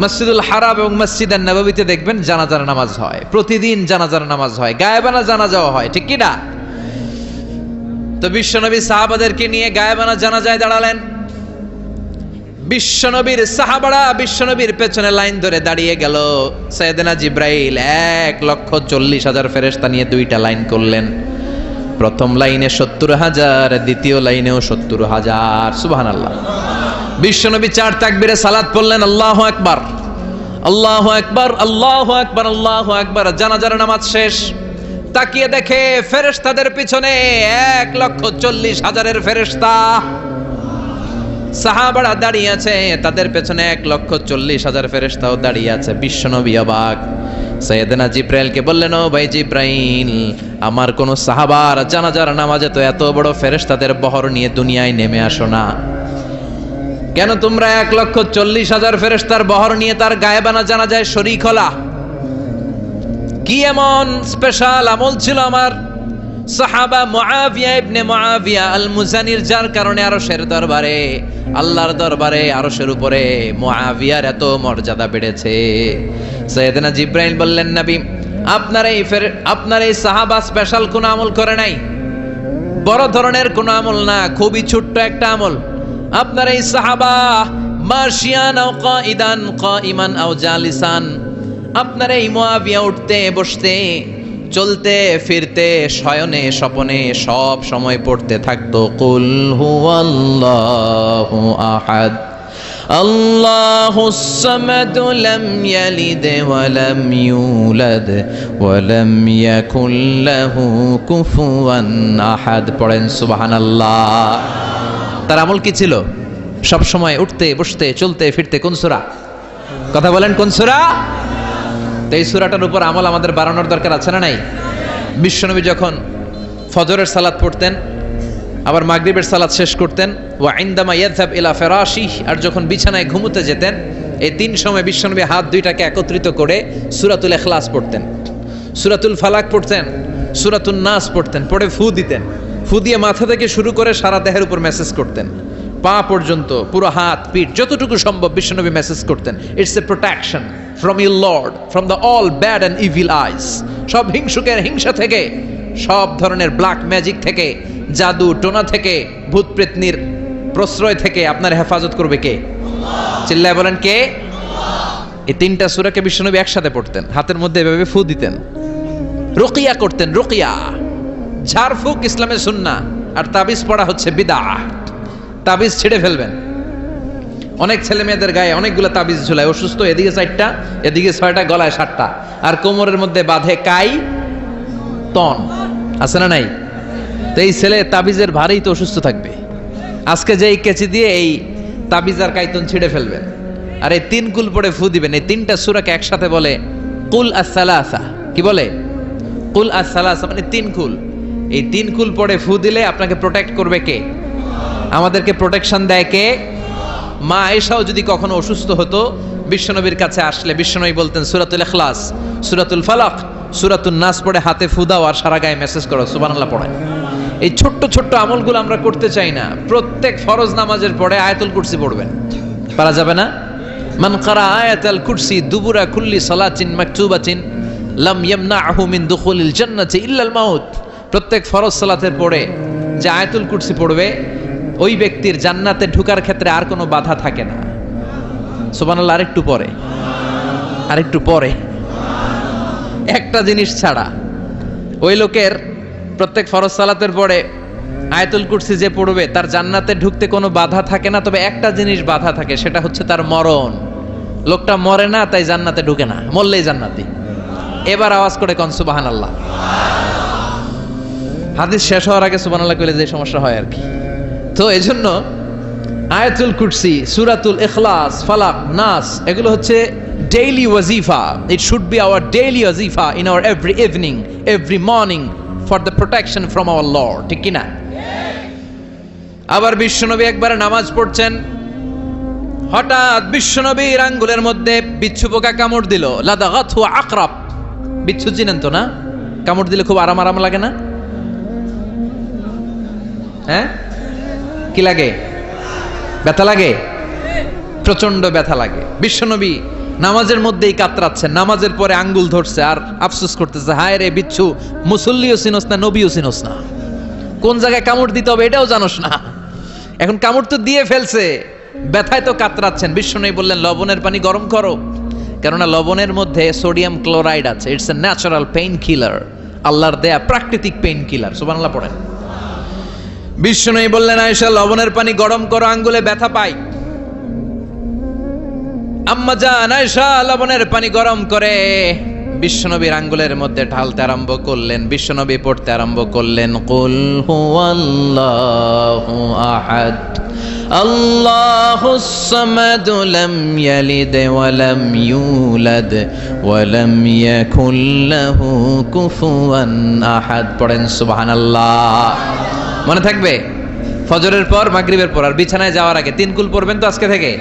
মসজিদুল হারাম এবং মসজিদুন নববীতে দেখবেন জানাজার নামাজ হয়, প্রতিদিন জানাজার নামাজ হয়, গায়েবানা জানাজাও হয়, ঠিক কি না? তো বিশ্বনবী সাহাবাদেরকে নিয়ে গায়েবানা জানাজায় দাঁড়ালেন। বিশ্বনবীর সাহাবারা বিশ্বনবীর পেছনে লাইন ধরে দাঁড়িয়ে গেল। সাইয়েদনা জিব্রাইল 1,40,000 ফেরেশতা নিয়ে 2টা লাইন করলেন। প্রথম লাইনে 70,000, দ্বিতীয় লাইনেও 70,000। সুবহানাল্লাহ। বিশ্বনবী 4 তাকবীরে সালাত পড়লেন, আল্লাহু আকবার, আল্লাহু আকবার, আল্লাহু আকবার, আল্লাহু আকবার। জানাজার নামাজ শেষ। তাকিয়ে দেখে ফেরেশতাদের পিছনে 1,40,000 ফেরেশতা। সাহাবারা দাঁড়িয়ে আছে, তাদের পেছনে 1,40,000 ফেরেশতাও দাঁড়িয়ে আছে। বিশ্বনবী অবাক। সাইয়েদনা জিব্রাইলকে বললেন, ও ভাই জিব্রাইল, আমার কোন সাহাবার জানাজার নামাজে তো এত বড় ফেরেশতাদের বহর নিয়ে দুনিয়ায় নেমে আসো না, কেন তোমরা 1,40,000 ফেরেশতার বহর নিয়ে তার গায়েবানা জানাজায় শরীক হলা? কি এমন স্পেশাল আমল ছিল আমার সাহাবা মুআবিয়া ইবনে মুআবিয়া আল মুজানির, যার কারণে আরশের দরবারে, আল্লাহর দরবারে, আরশের উপরে মুআবিয়ার এত মর্যাদা বেড়েছে? সাইয়েদনা জিব্রাইল বললেন, নবী, আপনার এই সাহাবা স্পেশাল কোন আমল করে নাই, বড় ধরনের কোন আমল না, খুবই ছোট্ট একটা আমল। আপনার এই সাহাবা মাশিয়ান আও কাইদান, কাইমান আও জালিসান, আপনার এই মুআবিয়া উঠতে বসতে চলতে ফিরতে শয়নে স্বপনে সব সময় পড়তে থাকতো কুল হুয়াল্লাহু আহাদ আল্লাহুস সামাদ লাম ইয়ালিদ ওয়া লাম ইউলাদ ওয়া লাম ইয়াকুল লাহু কুফুয়ান আহাদ। পড়েন সুবহানাল্লাহ। তার আমল কি ছিল? সব সময় উঠতে বসতে চলতে ফিরতে কোন সূরা? কথা বলেন কোন সূরা? তো এই সূরাটার উপর আমল আমাদের বাড়ানোর দরকার আছে না নাই? বিশ্বনবী যখন ফজরের সালাত পড়তেন, আবার মাগরিবের সালাত শেষ করতেন, ওয়া ইনদামা ইয়াযহাব ইলা ফিরাশিহ, আর যখন বিছানায় ঘুমোতে যেতেন, এই তিন সময় বিশ্বনবী হাত দুইটাকে একত্রিত করে সূরাতুল ইখলাস পড়তেন, সূরাতুল ফালাক পড়তেন, সূরাতুন নাস পড়তেন, পড়ে ফু দিতেন। ফু দিয়ে মাথা থেকে শুরু করে সারা দেহের উপর মেসেজ করতেন, পা পর্যন্ত পুরো হাত পিঠ যতটুকু সম্ভব বিশ্বনবী মেসেজ করতেন। It's a protection from your lord, from the all bad and evil eyes. সব হিংসুকের হিংসা থেকে, সব ধরনের ব্ল্যাক ম্যাজিক থেকে, জাদু টোনা থেকে, ভূত প্রেতনির প্রশ্রয় থেকে আপনার হেফাজত করবে কে? চিল্লায় বলেন কে? এই তিনটা সূরাকে বিশ্বনবী একসাথে পড়তেন, হাতের মধ্যে এভাবে ফু দিতেন, রুকিয়া করতেন। রুকিয়া ঝাড়ফুঁক ইসলামের সুন্নাহ, আর তাবিজ পড়া হচ্ছে বিদআহ। তাবিজ ছিঁড়ে ফেলবেন। অনেক ছেলে মেয়েদের গায়ে অনেকগুলো তাবিজ ঝুলায়, অসুস্থ, এদিকে 4টা এদিকে 6টা, গলায় 7টা, আর কোমরের মধ্যে বাঁধে কাই তন, আছে না নাই? তো এই ছেলে তাবিজের ভারেই তো অসুস্থ থাকবে। আজকে যে এই কেচি দিয়ে এই তাবিজ আর কাইতন ছিঁড়ে ফেলবেন, আর এই 3 কুল পড়ে ফু দিবেন। এই 3টা সূরাকে একসাথে বলে কুল আস-সালাসা। কি বলে? কুল আস-সালাসা মানে 3 কুল। এই 3 কুল পড়ে ফু দিলে আপনাকে প্রোটেক্ট করবে কে? আমাদেরকে প্রোটেকশন দেয় কে? মা আয়েশাও যদি কখনো অসুস্থ হতো, বিশ্বনবীর কাছে আসলে বিশ্বনবী বলতেন সূরাতুল ইখলাস, সূরাতুল ফালাক, সূরাতুন নাস পড়ে হাতে ফু দাও আর সারা গায়ে মেসেজ করো, সুবহানাল্লাহ পড়েন। এই ছোট্ট ছোট্ট আমলগুলো আমরা করতে চাই না। প্রত্যেক ফরজ নামাজের পরে আয়াতুল কুরসি পড়বেন, পারা যাবে না? মান কারা আয়াতুল কুরসি দুবুরা কুল্লি সালাতিন মাকতুবাতিন লাম ইয়ামনাহু মিন দুখুলিল জান্নাতি ইল্লাল মাউত। প্রত্যেক ফরজ সালাতের পরে যে আয়াতুল কুরসি পড়বে, ওই ব্যক্তির জান্নাতে ঢোকার ক্ষেত্রে আর কোনো বাধা থাকে না। সুবহানাল্লাহ। আরেকটু পরে একটা জিনিস ছাড়া, ওই লোকের প্রত্যেক ফরজ সালাতের পরে আয়াতুল কুরসি যে পড়বে, তার জান্নাতে ঢুকতে কোনো বাধা থাকে না, তবে একটা জিনিস বাধা থাকে, সেটা হচ্ছে তার মরণ। লোকটা মরে না, তাই জান্নাতে ঢুকে না, মরলেই জান্নাতি। এবার আওয়াজ করে কোন সুবহানাল্লাহ। হাদিস শেষ হওয়ার আগে সুবহানাল্লাহ কইলে যে সমস্যা হয় আর কি। তো এজন্য আয়াতুল কুরসি, সূরাতুল ইখলাস, ফালাক, নাস, এগুলো হচ্ছে ডেইলি ওয়াজিফা। It should be our daily ওয়াজিফা in our every evening, every morning, for the protection from our lord. ঠিক কি না? আবার বিশ্বনবী একবার নামাজ পড়ছেন, হঠাৎ বিশ্বনবীর আঙ্গুলের মধ্যে বিচ্ছু পোকা কামড় দিল। লাদাগাতহু আকরাব। বিচ্ছু চিনেন তো না? কামড় দিলে খুব আরাম আরাম লাগে না? হ্যাঁ, কি লাগে? ব্যথা লাগে, প্রচন্ড ব্যথা লাগে। বিশ্বনবী নামাজের মধ্যেই কাতরাচ্ছেন, নামাজের পরে আঙ্গুল ধরছে আর আফসোস করতেছে, হায় রে বিচ্ছু, মুসল্লিও চিনোস না, নবীও চিনোস না, কোন জায়গায় কামড় দিতে হবে এটাও জানোস না, এখন কামড় তো দিয়ে ফেলছে, ব্যথায় তো কাতরাচ্ছেন। বিশ্বনবী বললেন, লবণের পানি গরম করো, কেননা লবণের মধ্যে সোডিয়াম ক্লোরাইড আছে। It's a natural pain killer, আল্লাহর দেয়া প্রাকৃতিক পেইন কিলার। সুবহানাল্লাহ পড়েন। বিশ্বনবী বললেন, আয়েশা লবণের পানি গরম করো, আঙ্গুলে ব্যথা পাই। আম্মা জান আয়েশা লবণের পানি গরম করে বিশ্বনবীর আঙ্গুলের মধ্যে ঢালতে আরম্ভ করলেন। বিশ্বনবী পড়তে আরম্ভ করলেন, কুল হুয়াল্লাহু আহাদ আল্লাহুস সামাদ লাম ইয়ালিদ ওয়া লাম ইউলাদ ওয়া লাম ইয়াকুল লাহু কুফুয়ান আহাদ। পড়েন সুবহানাল্লাহ। মনে থাকবে? ফজরের পর, মাগরিবের পর আর বিছানায় যাওয়ার আগে 3 কুল পড়বেন তো আজকে থেকে,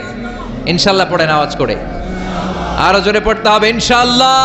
ইনশাআল্লাহ। পড়েন আওয়াজ করে, আরো জোরে পড়তে হবে ইনশাআল্লাহ।